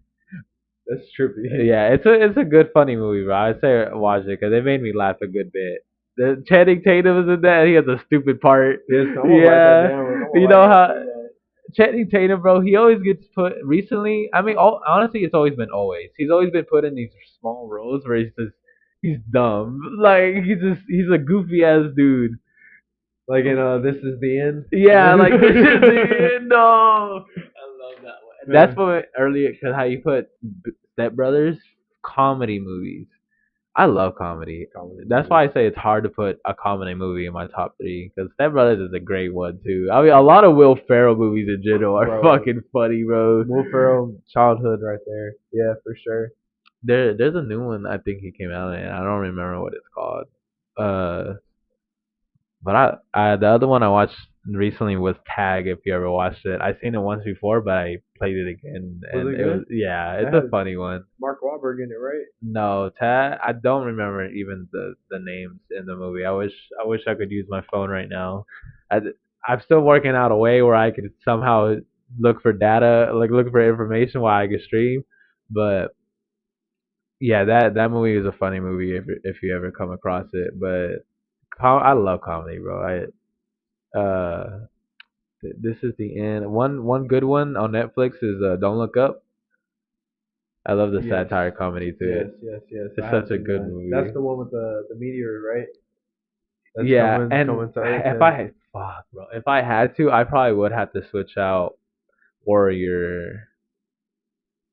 That's trippy. Yeah, it's a good funny movie, bro. I say watch it because it made me laugh a good bit. The Channing Tatum is in that. He has a stupid part. Yes, I'm gonna write that Yeah, down. I'm gonna you write know that how down. Channing Tatum, bro, he always gets put recently. I mean, honestly, it's always been always. He's always been put in these small roles where he's dumb. Like he's a goofy ass dude. Like in This Is the End. Yeah, like this is the end. No, I love that one. That's what earlier because how you put Step Brothers comedy movies. I love comedy. That's why I say it's hard to put a comedy movie in my top three. Because Step Brothers is a great one too. I mean, a lot of Will Ferrell movies in general are Bro. fucking funny, bro. Will Ferrell childhood right there. Yeah, for sure. There's a new one I think he came out in. I don't remember what it's called. Uh, but I the other one I watched recently was Tag. If you ever watched it, I seen it once before, but I played it again, Was and it it was good? yeah, That it's a has funny one. Mark Wahlberg in it, right? No, Tag. I don't remember even the names in the movie. I wish I could use my phone right now. I I'm still working out a way where I could somehow look for data, like look for information while I could stream. But yeah, that movie is a funny movie if you ever come across it. But I love comedy, bro. This is the end. One good one on Netflix is Don't Look Up. I love the Yes. satire comedy to Yes, it. yes, yes. It's I have such a seen good that. movie. That's the one with the meteor, right? That's Yeah, coming and to Earth. if I had, fuck, bro, if I had to, I probably would have to switch out Warrior.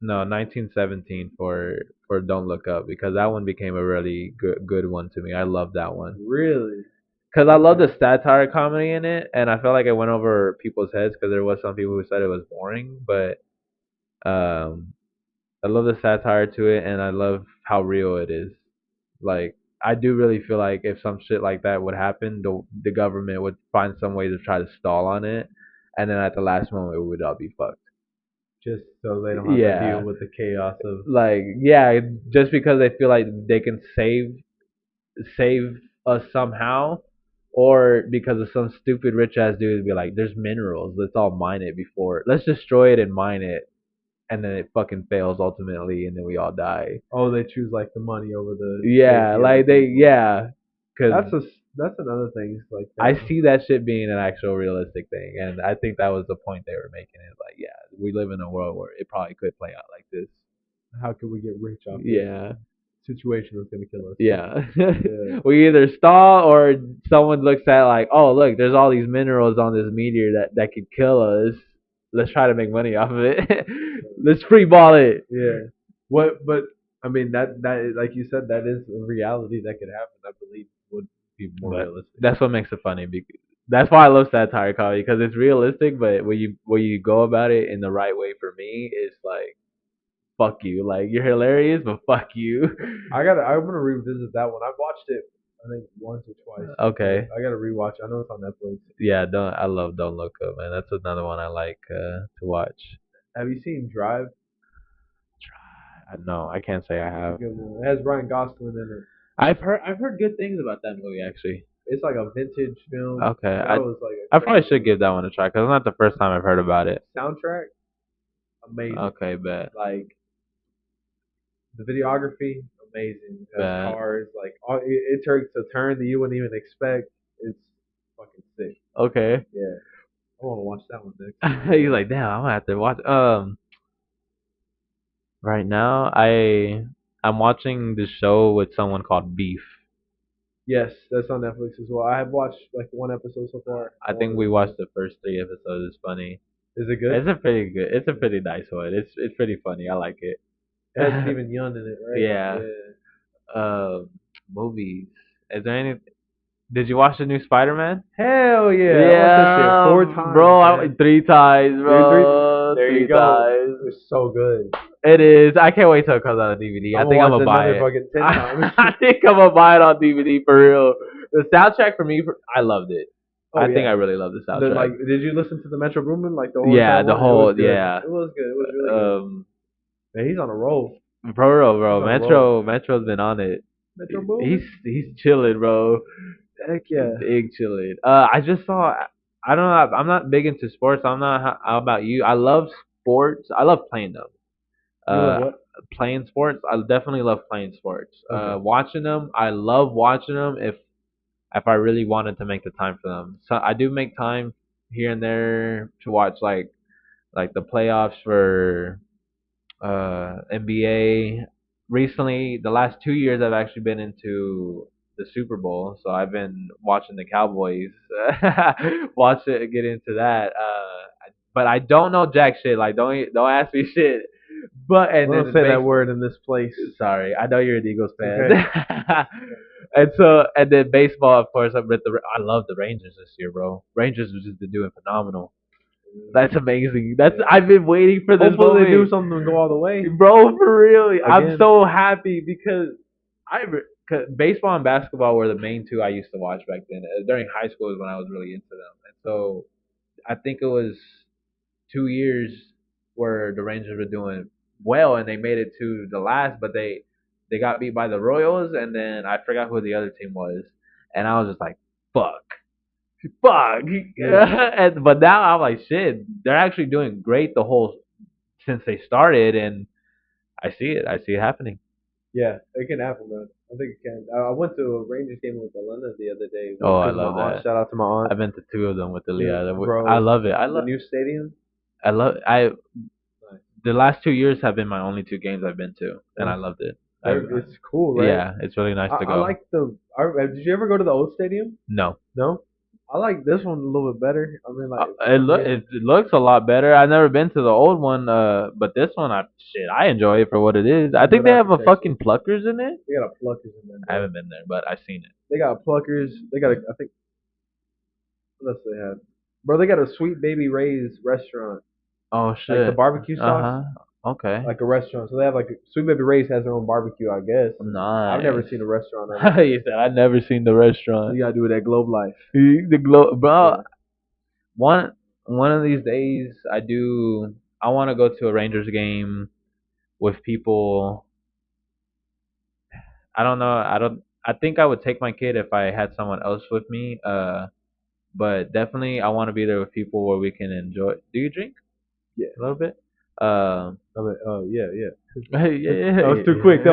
No, 1917 for Don't Look Up because that one became a really good one to me. I love that one Really? because I love the satire comedy in it, and I felt like it went over people's heads because there was some people who said it was boring, but um, I love the satire to it, and I love how real it is. Like I do really feel like if some shit like that would happen, the government would find some way to try to stall on it, and then at the last moment we would all be fucked. Just so they don't have to deal Yeah, with the chaos of. like yeah, just because they feel like they can save us somehow, or because of some stupid rich ass dude would be like, "There's minerals, let's all mine it before, let's destroy it and mine it," and then it fucking fails ultimately, and then we all die. Oh, they choose like the money over the Yeah, safety of the like they people. yeah, because That's another thing. It's like I that. see that shit being an actual realistic thing, and I think that was the point they were making. Is like, yeah, we live in a world where it probably could play out like this. How can we get rich off this Yeah, situation that's gonna kill us? yeah. Yeah. We either stall or someone looks at like, oh look, there's all these minerals on this meteor that could kill us. Let's try to make money off of it. Let's free ball it. Yeah. What? But I mean that like you said, that is a reality that could happen. I believe would be more But realistic. that's what makes it funny. That's why I love satire comedy because it's realistic, but when you go about it in the right way, for me, it's like fuck you. Like you're hilarious, but fuck you. I'm gonna revisit that one. I've watched it I think once or twice. Okay. I gotta rewatch. I know it's on Netflix. Yeah, don't I love Don't Look Up, man. That's another one I like to watch. Have you seen Drive? No, I can't say I It's a have. good one. It has Ryan Gosling in it. I've heard good things about that movie actually. It's like a vintage film. Okay, That was like a I probably crazy should give that one a try because it's not the first time I've heard about it. soundtrack. amazing. Okay, bet. Like the videography, amazing. It has Bet. cars, like it takes a turn that you wouldn't even expect. It's fucking sick. Okay. Yeah, I want to watch that one next. He's like, damn, I'm gonna have to watch. Right now, I'm watching the show with someone called Beef. Yes, that's on Netflix as well. I have watched like one episode so far. I think we watched the first 3 episodes. It's funny. Is it good? It's a pretty good. It's a pretty nice one. It's pretty funny. I like it. It has Steven Yeun in it, right? Yeah. Movies. Is there any? Did you watch the new Spider-Man? Hell yeah! I watched that shit Yeah, 4 times, bro. man. 3 times, bro. There you Three go. times. It was so good. It is. I can't wait till it comes out on DVD. I think I'm gonna buy it. Fucking 10 times. I think I'm gonna buy it on DVD for real. The soundtrack for me, I loved it. I think I really love the soundtrack. Like, did you listen to the Metro Boomin like the whole? Yeah, the whole It was good. It was really good. Man, he's on a roll. For real, bro. Metro's been on it. Metro Boomin. He's chilling, bro. Heck yeah. Big chilling. I just saw. I don't know. I'm not big into sports. I'm not. How about you? I love sports. I love playing them. You love what? Playing sports. I definitely love playing sports. Okay. Watching them. I love watching them. If I really wanted to make the time for them, so I do make time here and there to watch like the playoffs for NBA. Recently, the last 2 years, I've actually been into the Super Bowl, so I've been watching the Cowboys. Watch it, get into that. But I don't know jack shit. Like don't ask me shit. But and Don't say that word in this place. Sorry, I know you're an Eagles fan. Okay. And then baseball, of course. I love the Rangers this year, bro. Rangers have just been doing phenomenal. That's amazing. I've been waiting for this Hopefully moment. they do something and go all the way, Bro, for real. I'm Again. so happy because cause baseball and basketball were the main two I used to watch back then. During high school is when I was really into them, and so I think it was 2 years where the Rangers were doing well and they made it to the last, but they got beat by the Royals, and then I forgot who the other team was, and I was just like, fuck. Yeah. But now I'm like, shit, they're actually doing great since they started, and I see it. I see it happening. Yeah, it can happen, man. I think it can. I went to a Rangers game with Elena the other day. Oh, I 'cause love my aunt, that. shout out to my aunt. I've been to 2 of them with Aaliyah. Bro, I love it. the new stadium. The last 2 years have been my only 2 games I've been to, and I loved it. It's cool, right? Yeah, it's really nice to go. I like did you ever go to the old stadium? No. No. I like this one a little bit better. I mean, like it looks a lot better. I've never been to the old one, but this one, I enjoy it for what it is. I think they have a fucking Pluckers in it. They got a Pluckers in there. I haven't been there, but I've seen it. They got Pluckers. They got I think what else they have? Bro, they got a Sweet Baby Ray's restaurant. Oh shit! Like the barbecue sauce. Okay. Like a restaurant, so they have Sweet Baby Ray's has their own barbecue, I guess. Nice. I've never seen a restaurant. You said I've never seen the restaurant. You gotta do it at Globe Life. The Globe, bro. Yeah. One of these days, I want to go to a Rangers game with people. I don't know. I think I would take my kid if I had someone else with me. But definitely I want to be there with people where we can enjoy. Do you drink? Yeah, a little bit. Yeah. Yeah. That was too quick.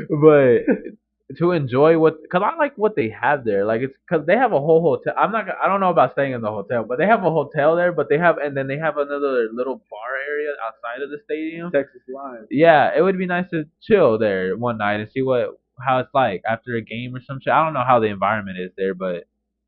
But to enjoy cause I like what they have there. Like cause they have a whole hotel. I don't know about staying in the hotel, but they have a hotel there. But and then they have another little bar area outside of the stadium. Texas Live. Yeah, it would be nice to chill there one night and see how it's like after a game or some shit. I don't know how the environment is there, but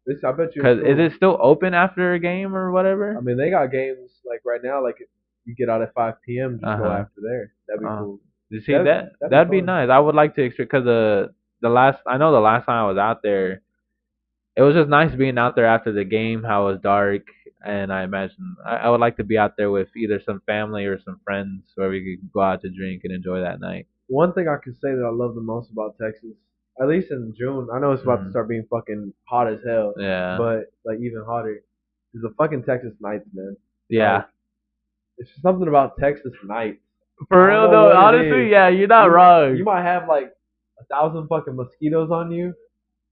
I bet you. Cause is it still open after a game or whatever? I mean, they got games like right now. Like if you get out at 5 p.m., just go after there. That'd be cool. You see that'd be nice. I would like to experience because the last time I was out there, it was just nice being out there after the game. How it was dark, and I imagine I would like to be out there with either some family or some friends where we could go out to drink and enjoy that night. One thing I can say that I love the most about Texas, at least in June, I know it's about to start being fucking hot as hell. Yeah. But like even hotter, is the fucking Texas nights, man. Yeah. Like, it's just something about Texas nights. For real though, honestly, yeah, you're not wrong. You might have like 1,000 fucking mosquitoes on you,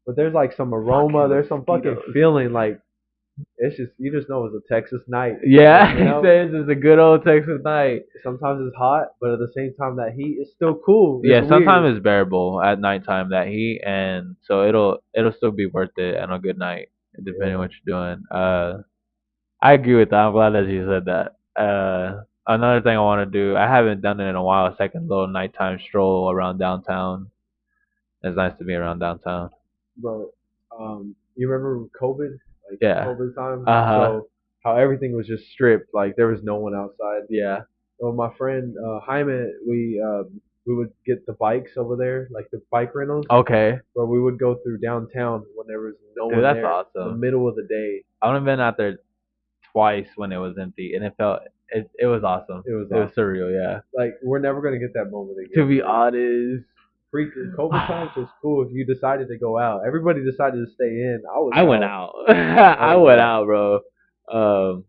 but there's like some aroma, there's some fucking feeling like It's just you just know it's a Texas night. Yeah, You he know, says it's a good old Texas night. sometimes it's hot, but at the same time that heat is still cool. It's Yeah, weird. sometimes it's bearable at nighttime that heat, and so it'll still be worth it on a good night, depending on Yeah, what you're doing. I agree with that. I'm glad that you said that. Another thing I want to do, I haven't done it in a while. A second little nighttime stroll around downtown. It's nice to be around downtown. bro. You remember COVID, like Yeah. COVID time? Uh huh. So how everything was just stripped, like there was no one outside. Yeah. So my friend Jaime, we would get the bikes over there, like the bike rentals. Okay. But we would go through downtown when there was no Dude, one that's there, in the awesome. middle of the day. I've only been out there twice when it was empty, and it was awesome. It was It was awesome. surreal. Yeah. Like we're never gonna get that moment To again. be Like honest, freaking COVID times was cool if you decided to go out. Everybody decided to stay in. I was I went out. out. I I was went out. out, bro. Um,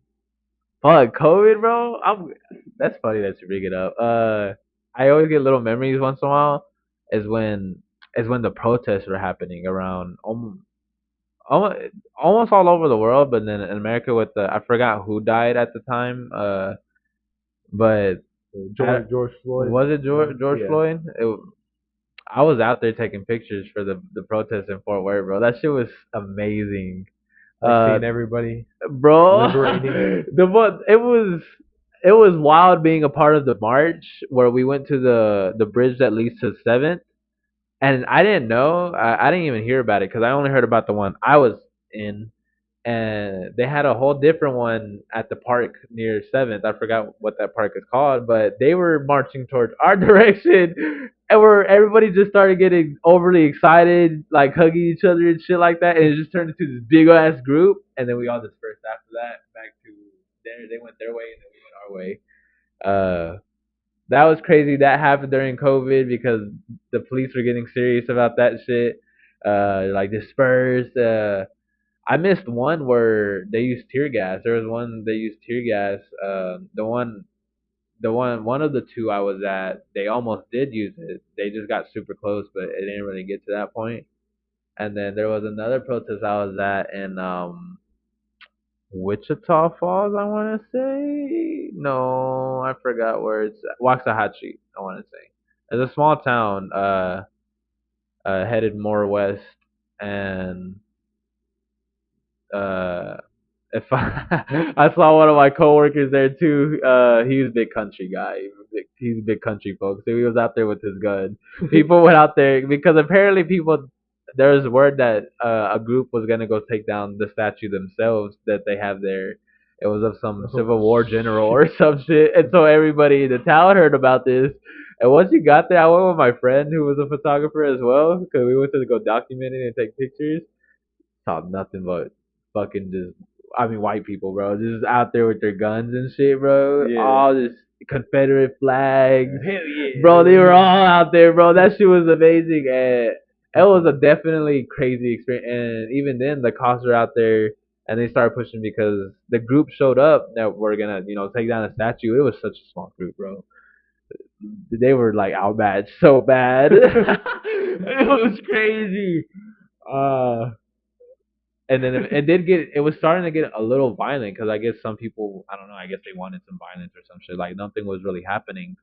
but COVID, bro. That's funny that you bring it up. I always get little memories once in a while. Is when is when the protests were happening around almost, almost all over the world, but then in America with the I forgot who died at the time. But I, George Floyd. was it George Yeah. Floyd? I was out there taking pictures for the protest in Fort Worth, bro. That shit was amazing. Like Uh, seeing everybody bro, liberating. it was wild being a part of the march where we went to the bridge that leads to Seventh, and I didn't know. I didn't even hear about it because I only heard about the one I was in, and they had a whole different one at the park near Seventh. I forgot what that park is called, but they were marching towards our direction, and where everybody just started getting overly excited, like hugging each other and shit like that, and it just turned into this big ass group, and then we all dispersed after that back to there. They went their way, and then we went our way. That was crazy. That happened during COVID because the police were getting serious about that shit. Like dispersed. I missed one where they used tear gas. There was one they used tear gas. One of the two I was at, they almost did use it. They just got super close, but it didn't really get to that point. And then there was another protest I was at in Wichita Falls. I want to say no, I forgot where it's at. Waxahachie. I want to say it's a small town, headed more west, and uh if I saw one of my coworkers there too. He was a big country guy. He's a big country folks. So he was out there with his gun. People went out there because apparently people there was word that a group was gonna go take down the statue themselves that they have there. It was of some Oh Civil War general shit. or some shit, and so everybody in the town heard about this. And once you got there, I went with my friend who was a photographer as well because we went to go document it and take pictures. Saw nothing but fucking just I mean white people, bro, just out there with their guns and shit, bro. Yeah. All this Confederate flags, Hell yeah. bro. They were all out there, bro. That shit was amazing, and it was a definitely crazy experience. And even then, the cops were out there, and they started pushing because the group showed up that were gonna, take down a statue. It was such a small group, bro. They were like outmatched so bad. It was crazy. Uh, and then it was starting to get a little violent because I guess some people, I don't know, I guess they wanted some violence or some shit. Like nothing was really happening,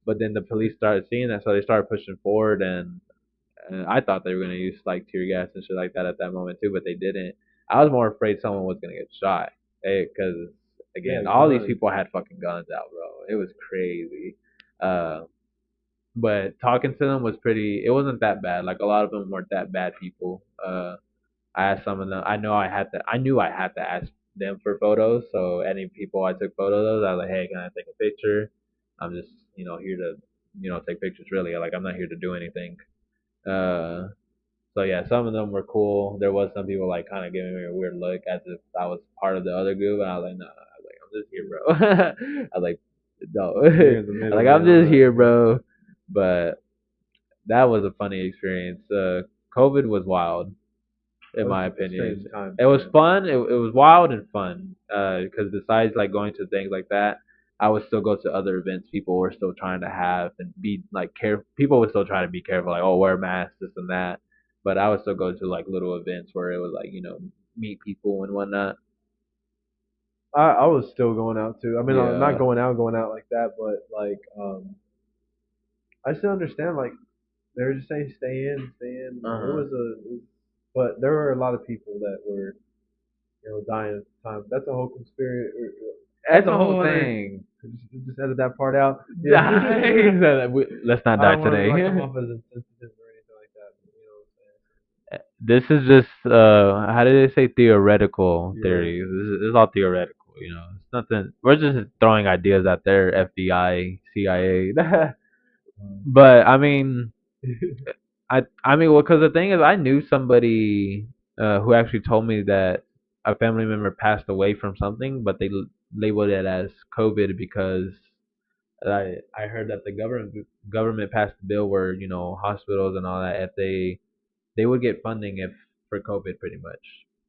but then the police started seeing that, so they started pushing forward, and I thought they were gonna use like tear gas and shit like that at that moment too, but they didn't. I was more afraid someone was gonna get shot, because Yeah, again, all these guns. people had fucking guns out, bro. It was crazy. Uh, but talking to them was pretty. It wasn't that bad. Like a lot of them weren't that bad people. I asked some of them. I know I had to. I knew I had to ask them for photos. So any people I took photos of, I was like, hey, can I take a picture? I'm just here to take pictures. Really, like I'm not here to do anything. Uh, so yeah, some of them were cool. There was some people like kind of giving me a weird look as if I was part of the other group, and I was like, nah. I was like, I'm just here, bro. I was like, no. You're in the I was like, middle, I'm man. just here, bro. But that was a funny experience. COVID was wild in That was my a opinion. strange time. It was fun. It was wild and fun. Because besides like going to things like that, I would still go to other events. People were still trying to have and be like careful. People would still try to be careful, like wear masks, this and that. But I would still go to like little events where it was like meet people and whatnot. I was still going out too. I mean, not Yeah. going out like that, but like I still understand. Like they were just saying, stay in, stay in. Uh-huh. But there were a lot of people that were dying at the time. That's a whole conspiracy. That's That's a the whole whole other. thing. Just edit that part out. Yeah. Let's not I die don't want to like today. come off as insensitive or anything like that. You know what I'm saying? This is just how did they say theoretical theories? Theoretical. This is all theoretical, you know. It's nothing. We're just throwing ideas out there. FBI, CIA. But I mean, well, because the thing is, I knew somebody who actually told me that a family member passed away from something, but they labeled it as COVID because I heard that the government passed a bill where hospitals and all that if they would get funding if for COVID pretty much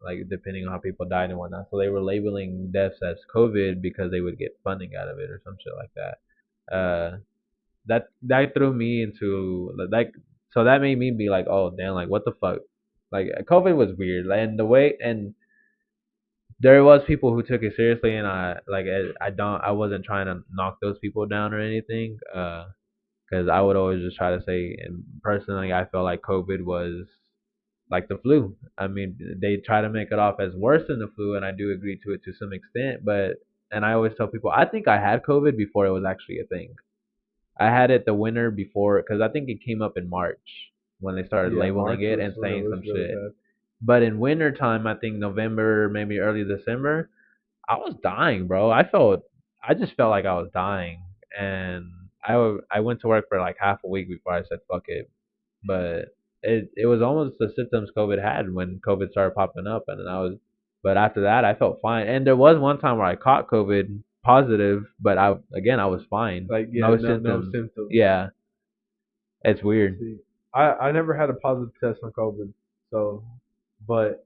like depending on how people died and whatnot. So they were labeling deaths as COVID because they would get funding out of it or some shit like that. That threw me into like so that made me be like, oh damn, like what the fuck, like COVID was weird, and the way and there was people who took it seriously, and I wasn't trying to knock those people down or anything, because I would always just try to say, and personally, I felt like COVID was like the flu. I mean, they try to make it off as worse than the flu, and I do agree to it to some extent, but and I always tell people, I think I had COVID before it was actually a thing. I had it the winter before because I think it came up in March when they started Yeah, labeling March it was and when it saying was some really shit. bad. But in winter time, I think November, maybe early December, I was dying, bro. I just felt like I was dying, and I went to work for like half a week before I said fuck it. But it was almost the symptoms COVID had when COVID started popping up, and then but after that I felt fine. And there was one time where I caught COVID positive, but I was fine, Like yeah, no no symptoms. symptoms. Yeah, it's weird. See, I never had a positive test on COVID, so but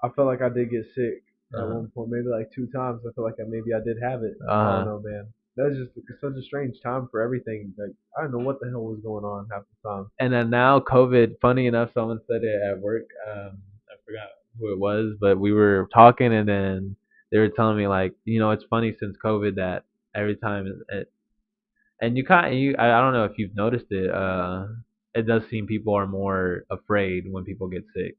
I felt like I did get sick at Uh, one point, maybe like two times. I feel like maybe I did have it. I don't uh, know, man. That's just such a strange time for everything. Like I don't know what the hell was going on half the time. and then now COVID. Funny enough, someone said it at work. I forgot who it was, but we were talking, and then they were telling me like, it's funny since COVID that every time and I don't know if you've noticed it. It does seem people are more afraid when people get sick.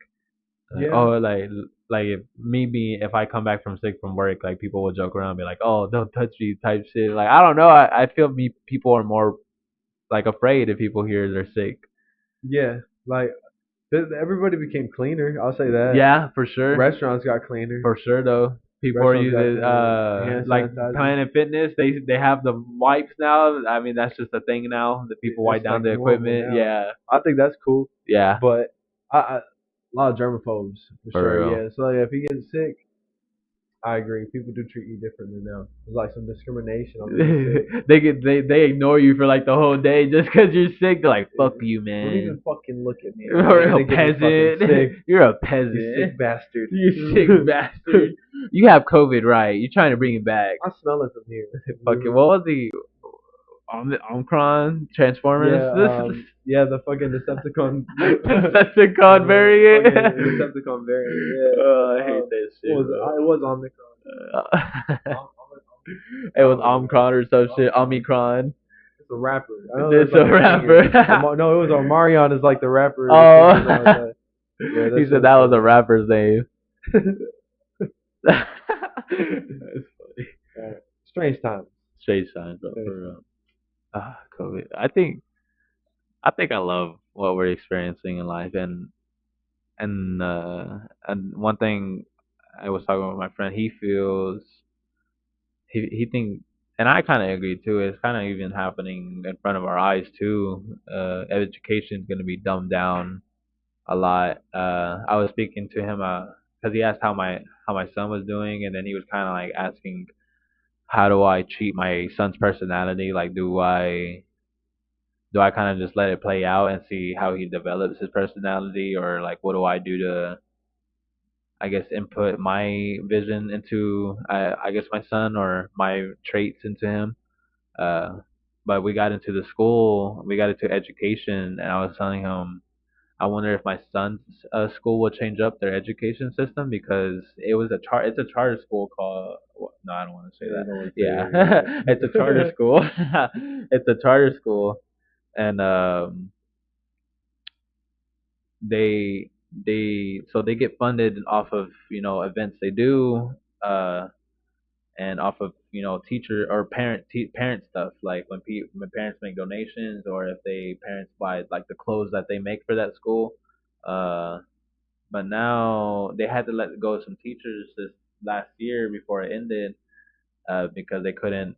Like, Yeah, oh, like if I come back from sick from work, like people will joke around and be like, oh, don't touch me type shit. Like I don't know. I feel people are more like afraid if people hear they're sick. yeah. Like everybody became cleaner. I'll say that. Yeah, for sure. Restaurants got cleaner. For sure though. People are Restaurants got using cleaner. Hand like sanitizer. Planet Fitness. They have the wipes now. I mean that's just a thing now. The people wipe It's down like the normal equipment. now. Yeah, I think that's cool, yeah, but a lot of germaphobes for for sure. real. Yeah. So like, if you get sick, I agree. People do treat you differently now. There's like some discrimination on being sick. They ignore you for like the whole day just because you're sick. They're like, fuck you, Don't even man. fucking look at me, You're alright? a They get me fucking peasant. sick. You're a You sick peasant. bastard. You sick bastard. You have COVID, right? You're trying to bring it back. I smell it from here. Fucking what was the Omicron Transformers? Yeah, yeah, the fucking Decepticon, Decepticon the variant. fucking Decepticon variant. Oh, I Yeah. hate that What shit, was it? bro. It was Omicron. It I was don't know. Omicron or some shit. Omicron. It's a rapper. I know It's there's like a a singer. rapper. No, it was Omarion is like the rapper or Oh, singer or something like that. Yeah, that he shit said was that was a funny. rapper's name. That's funny. Strange times. Straight signs, bro. Strange For times. real. COVID. I think I love what we're experiencing in life, and one thing I was talking with my friend. He feels he thinks, and I kind of agree too. It's kind of even happening in front of our eyes too. Education is going to be dumbed down a lot. I was speaking to him because he asked how my son was doing, and then he was kind of like asking how do I treat my son's personality? Like, do I kind of just let it play out and see how he develops his personality, or like what do I do to, I guess, input my vision into, I guess, my son or my traits into him. Uh, but we got into education, and I was telling him. I wonder if my son's school will change up their education system because it's a charter school called no, I don't want to say Yeah, that. I don't want to say Yeah, it's a charter it. school. It's a charter school, and they get funded off of events they do, uh and off of teacher or parent stuff, like when parents make donations, or if they parents buy like the clothes that they make for that school. uh but now they had to let go of some teachers this last year before it ended, because they couldn't,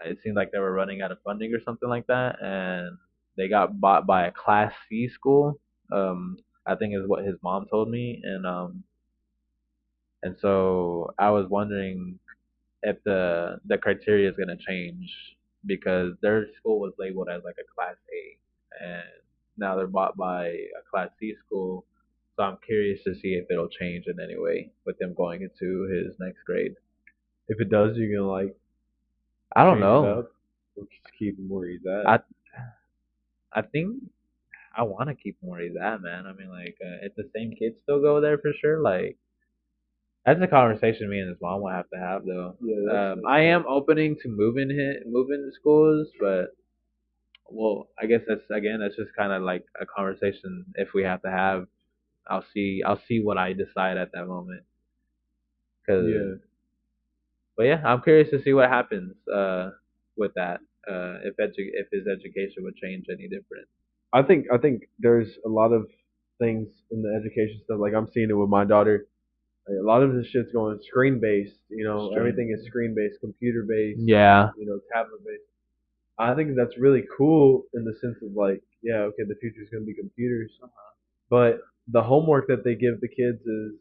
it seemed like they were running out of funding or something like that, and they got bought by a class C school. I think is what his mom told me, and so I was wondering if the criteria is gonna change, because their school was labeled as like a class A, and now they're bought by a class C school. So I'm curious to see if it'll change in any way with him going into his next grade. If it does, you're gonna like I don't change it know. up, or just keep him where he's at. I I think I want to keep him where he's at, man. I mean, like, if the same kids still go there for sure, like, that's a conversation me and his mom will have to have, though. Yeah, that's I am opening to moving to schools, but well, I guess that's just kind of like a conversation if we have to have. I'll see what I decide at that moment. yeah. But yeah, I'm curious to see what happens with that. If his education would change any different. I think there's a lot of things in the education stuff. Like I'm seeing it with my daughter. Like, a lot of this shit's going screen based. Everything is screen based, computer based. Yeah. Tablet based. I think that's really cool in the sense of like, yeah, okay, the future is going to be computers, but the homework that they give the kids is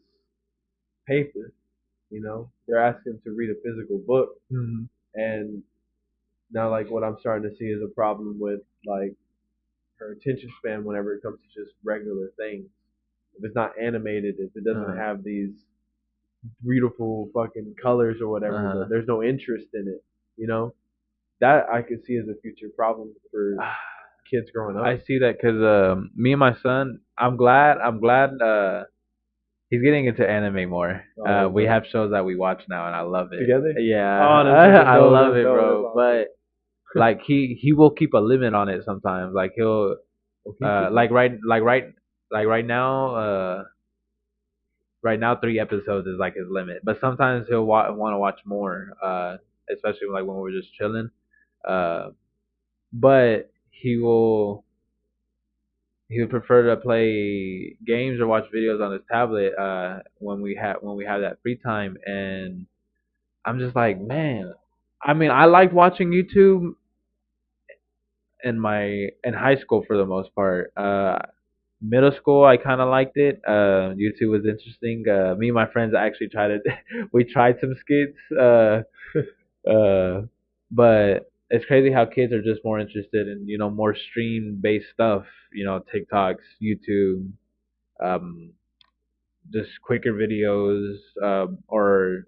paper. They're asking them to read a physical book, Mhm. and now like what I'm starting to see is a problem with like her attention span whenever it comes to just regular things. If it's not animated, if it doesn't Uh-huh. have these beautiful fucking colors or whatever, Uh-huh. there's no interest in it. You know, that I could see as a future problem for kids growing I up. see that because me and my son, I'm glad he's getting into anime more. Oh, We okay. have shows that we watch now, and I love it. Together? Yeah, Oh, that's I dope. love That's it, dope. That's bro. awesome. But like he will keep a limit on it sometimes. Like he'll Well, keep it. right now 3 episodes is like his limit. But sometimes he'll want to watch more. Especially like when we're just chilling. Uh, but he would prefer to play games or watch videos on his tablet when we have that free time. And I'm just like, man, I mean, I liked watching YouTube in high school for the most part. Middle school I kind of liked it. YouTube was interesting. Me and my friends actually tried it. We tried some skits. Uh, but it's crazy how kids are just more interested in more stream based stuff. TikToks, YouTube, um, just quicker videos, or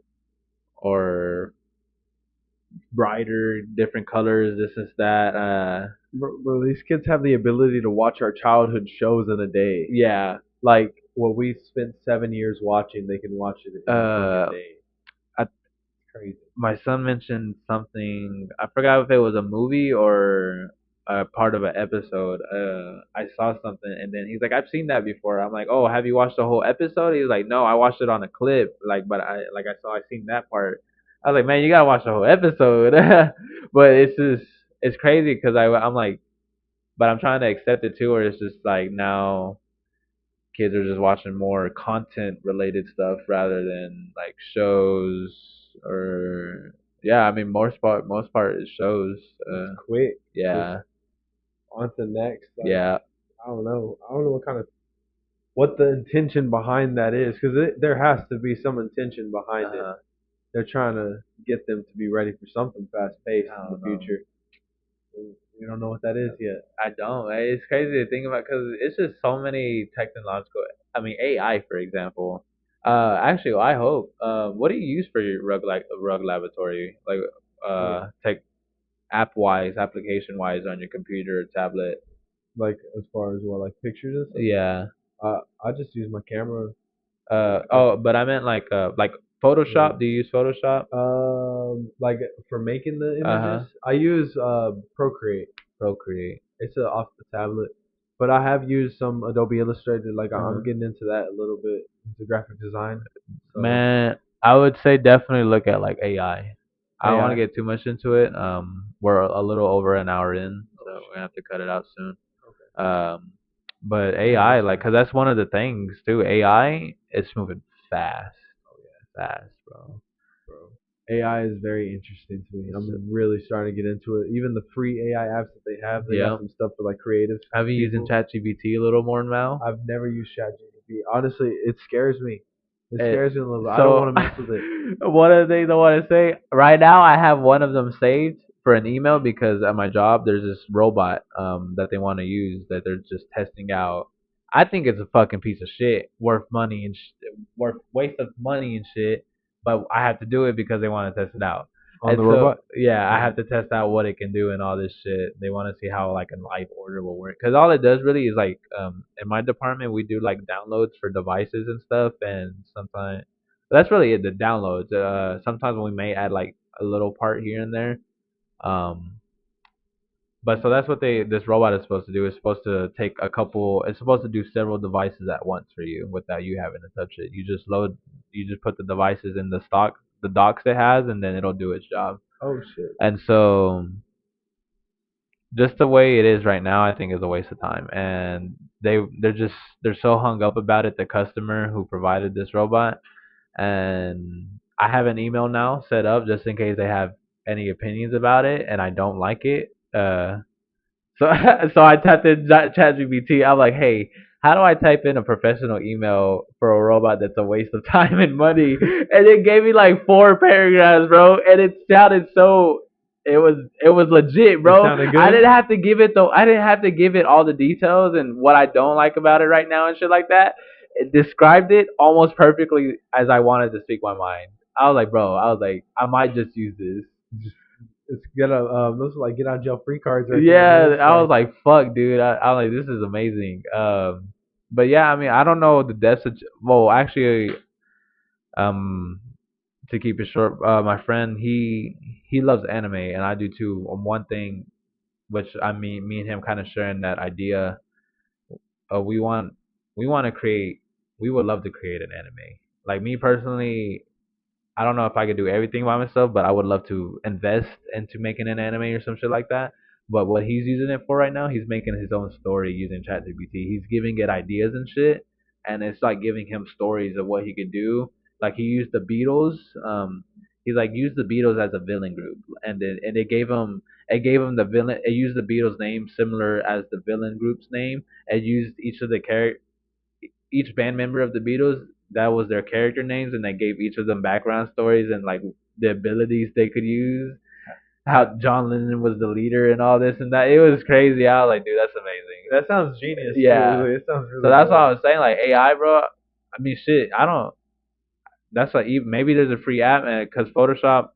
brighter, different colors, this and that. Bro, these kids have the ability to watch our childhood shows in a day. Yeah. Like what we spent 7 years watching, they can watch it in a Uh, fucking day. I, Crazy. my son mentioned something. I forgot if it was a movie or a part of an episode. I saw something, and then he's like, "I've seen that before." I'm like, "Oh, have you watched the whole episode?" He's like, "No, I watched it on a clip. Like, but I seen that part." I was like, "Man, you gotta watch the whole episode." But it's crazy because I'm like, but I'm trying to accept it too, where it's just like now kids are just watching more content related stuff rather than like shows or yeah, I mean most part is shows. It's quick. Just Yeah, on to next. Like yeah, I don't know. I don't know what the intention behind that is, because there has to be some intention behind it. uh, They're trying to get them to be ready for something fast paced I in the don't know. future. We don't know what that is yet. I don't. It's crazy to think about because it's just so many technological. I mean, AI, for example. Actually, I hope. What do you use for your rug laboratory? Like, Like tech application wise on your computer or tablet? Like as far as what, like pictures and stuff. Yeah. I just use my camera. But I meant like Photoshop. Do you use Photoshop? Like for making the Uh huh. images, I use Procreate. Procreate. It's off the tablet, but I have used some Adobe Illustrator. Like I'm Uh-huh. getting into that a little bit, into graphic design. So Man, I would say definitely look at like AI. I don't want to AI. get too much into it. We're a little over an hour in, Oh so we're shit. gonna have to cut it out soon. Okay. But Yeah, AI, that's like, fine. cause that's one of the things too. AI is moving fast, Oh yeah, fast, bro. bro. AI is very interesting to me. It's, I'm really starting to get into it. Even the free AI apps that they got yeah. some stuff for like creative I've been using people. ChatGPT a little more now. I've never used ChatGPT. Honestly, it scares me. It It, scares me a little bit. I don't want so to mess with it. one of the things I want to say right now, I have one of them saved for an email because at my job there's this robot that they want to use that they're just testing out. I think it's a fucking piece of shit, worth money and worth waste of money and shit. But I have to do it because they want to test it out. On And the so robot? yeah, I Uh, have to test out what it can do and all this shit. They want to see how like a live order will work because all it does really is like in my department we do like downloads for devices and stuff, and sometimes that's really it. The downloads. Sometimes we may add like a little part here and there. Um, but so that's what this robot is supposed to do. It's supposed to take a couple. It's supposed to do several devices at once for you without you having to touch it. You just put the devices in the docks it has, and then it'll do its job. oh shit. And so just the way it is right now, I think is a waste of time. And they're so hung up about it. The customer who provided this robot, and I have an email now set up just in case they have any opinions about it and I don't like it. So so I typed in ChatGPT. I'm like, hey, how do I type in a professional email for a robot that's a waste of time and money? And it gave me like 4 paragraphs, bro, and it sounded so. It was legit, It bro. sounded I good. didn't have to give it though. I didn't have to give it all the details and what I don't like about it right now and shit like that. It described it almost perfectly as I wanted to speak my mind. I was like, bro, I was like, I might just use this. It's get a those are like get out of jail free cards right there, man. Yeah, It's I like was like, fuck, dude. I was like, this is amazing. But yeah, I mean, I don't know the depths of. Well, actually, um, to keep it short, my friend he loves anime, and I do too. One thing, which I mean, me and him kind of sharing that idea. We want to create. We would love to create an anime. Like me personally, I don't know if I could do everything by myself, but I would love to invest into making an anime or some shit like that. But what he's using it for right now, he's making his own story using ChatGPT. He's giving it ideas and shit, and it's like giving him stories of what he could do. Like he used the Beatles. He's like used the Beatles as a villain group, and it gave him the villain. It used the Beatles name similar as the villain group's name. It used each band member of the Beatles, that was their character names, and they gave each of them background stories and like the abilities they could use. How John Lennon was the leader and all this and that. It was crazy. I was like, dude, that's amazing. that sounds genius Yeah. too. It sounds So really that's what I good. was saying. Like AI, bro. I mean, shit. I don't. That's like maybe there's a free app, and because Photoshop,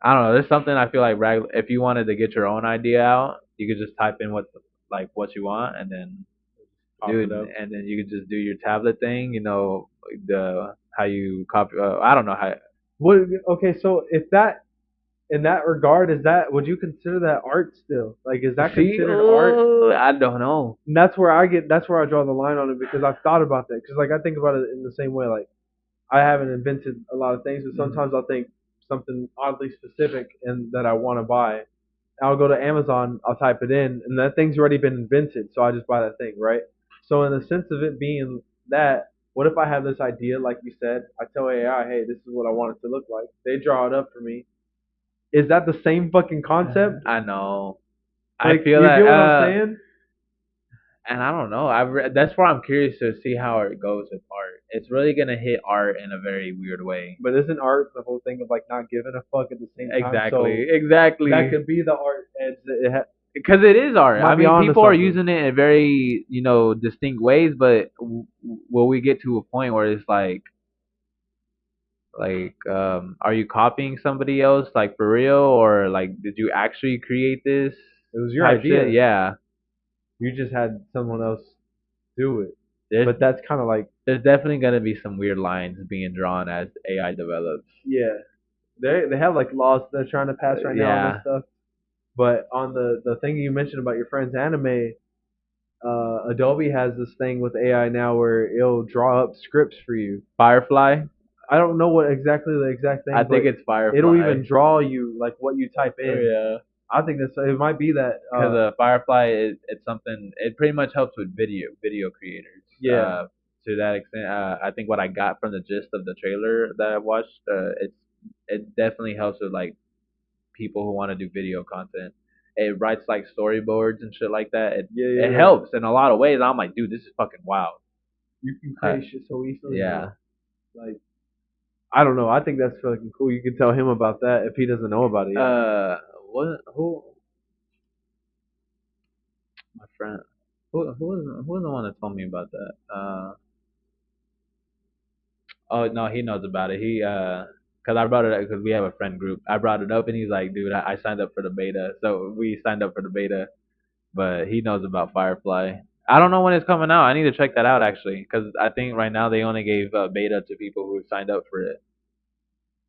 I don't know. There's something I feel like if you wanted to get your own idea out, you could just type in what you want, and then Pop dude, it up. and then you could just do your tablet thing, the how you copy. I don't know how. What? Okay, so if that in that regard, is that would you consider that art still? Like, is that See, considered art? I don't know. And that's where I draw the line on it because I've thought about that. Because like I think about it in the same way. Like I haven't invented a lot of things, but sometimes I'll think something oddly specific and that I want to buy. I'll go to Amazon, I'll type it in, and that thing's already been invented, so I just buy that thing, right? So in the sense of it being that, what if I have this idea, like you said, I tell AI, hey, this is what I want it to look like. They draw it up for me. Is that the same fucking concept? I know. I Like, feel you that. get what I'm saying? And I don't know. That's why I'm curious to see how it goes with art. It's really gonna hit art in a very weird way. But isn't art the whole thing of like not giving a fuck at the same time? Exactly. So that Exactly. could be the art edge that Because it is art. might I be mean, on to people are something. using it in very, distinct ways. But will we get to a point where it's are you copying somebody else, like for real, or like did you actually create this It was your type shit? idea. Yeah. You just had someone else do it. There's But that's kind of like, there's definitely gonna be some weird lines being drawn as AI develops. yeah, they have like laws they're trying to pass right now on Yeah. this stuff. But on the thing you mentioned about your friend's anime, Adobe has this thing with AI now where it'll draw up scripts for you. Firefly. I don't know what exactly the exact thing. I think but it's Firefly. it'll even draw you like what you type in. Yeah. I think that's it. Might be that. Because Firefly is it's something. It pretty much helps with video creators. Yeah. To that extent, I think what I got from the gist of the trailer that I watched, it definitely helps with like people who want to do video content. It writes like storyboards and shit like that. It helps in a lot of ways. I'm like, dude, this is fucking wild. You can create shit so easily. Yeah. Like, I don't know. I think that's fucking cool. You can tell him about that if he doesn't know about it yet. What? Who? My friend. Who was the one that told me about that? Oh no, he knows about it. Cause I brought it up because we have a friend group. I brought it up and he's like, dude, I signed up for the beta. So we signed up for the beta, but he knows about Firefly. I don't know when it's coming out. I need to check that out actually, cause I think right now they only gave beta to people who signed up for it.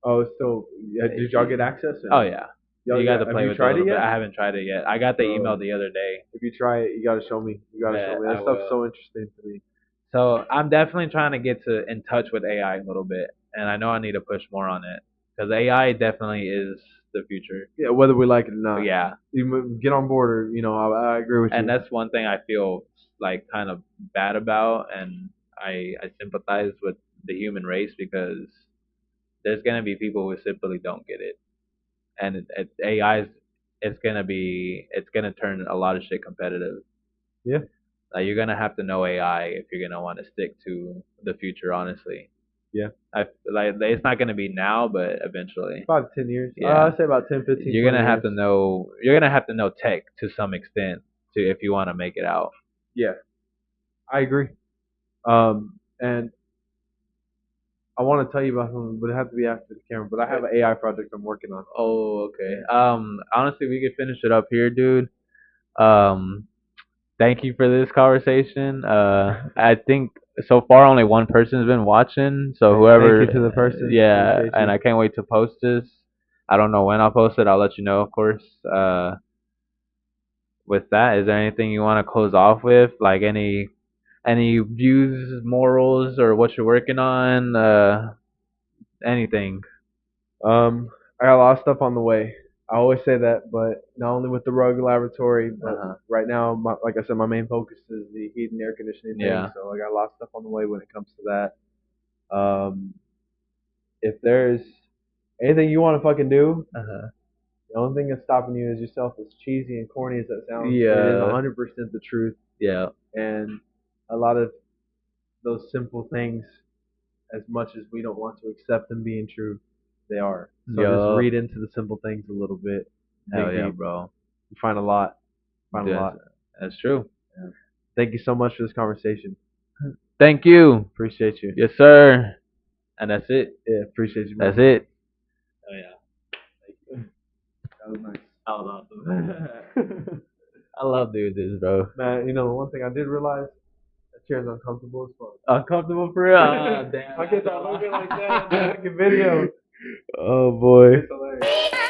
Oh, so did y'all get access? Oh yeah. You got to play have with you tried it a little it yet? bit. I haven't tried it yet. I got the email the other day. If you try it, you gotta show me. You gotta show me. That stuff's so interesting to me. So I'm definitely trying to get in touch with AI a little bit, and I know I need to push more on it because AI definitely is the future. Yeah, whether we like it or not. Yeah. You get on board, or I agree with you. And that's one thing I feel like kind of bad about, and I sympathize with the human race because there's gonna be people who simply don't get it, and AI's it's gonna turn a lot of shit competitive. Yeah. Like you're gonna have to know AI if you're gonna want to stick to the future, honestly. Yeah. Like it's not gonna be now, but eventually. 5 to 10 years. Yeah. I'd say about 10, 15. You're gonna 20 have to years. know. You're gonna have to know tech to some extent to if you want to make it out. Yeah. I agree. And I want to tell you about something, but it has to be after the camera. But I have an AI project I'm working on. Oh, okay. Honestly, we could finish it up here, dude. Thank you for this conversation. I think so far only one person's been watching, so whoever. Thank you to the person. Yeah, Appreciate you. and I can't wait to post this. I don't know when I'll post it. I'll let you know, of course. With that, is there anything you want to close off with? Like any views, morals, or what you're working on? Anything? I got a lot of stuff on the way. I always say that, but not only with the rug laboratory, but right now, like I said, my main focus is the heat and air conditioning thing. Yeah. So I got a lot of stuff on the way when it comes to that. If there's anything you want to fucking do, the only thing that's stopping you is yourself. As cheesy and corny as that sounds, it is 100% the truth. Yeah. And a lot of those simple things, as much as we don't want to accept them being true, they are. So just read into the simple things a little bit. Hell yeah, bro. You find a lot. Find a lot. That's true. Yeah. Thank you so much for this conversation. Thank you. Appreciate you. Yes, sir. And that's it. Yeah, appreciate you. That's it. Oh yeah. That was nice. I love awesome. I love doing this, bro. Man, one thing I did realize, that chair's uncomfortable as fuck. Uncomfortable for real? Damn. I get that looking like that in the fucking video. Oh boy. It's hilarious.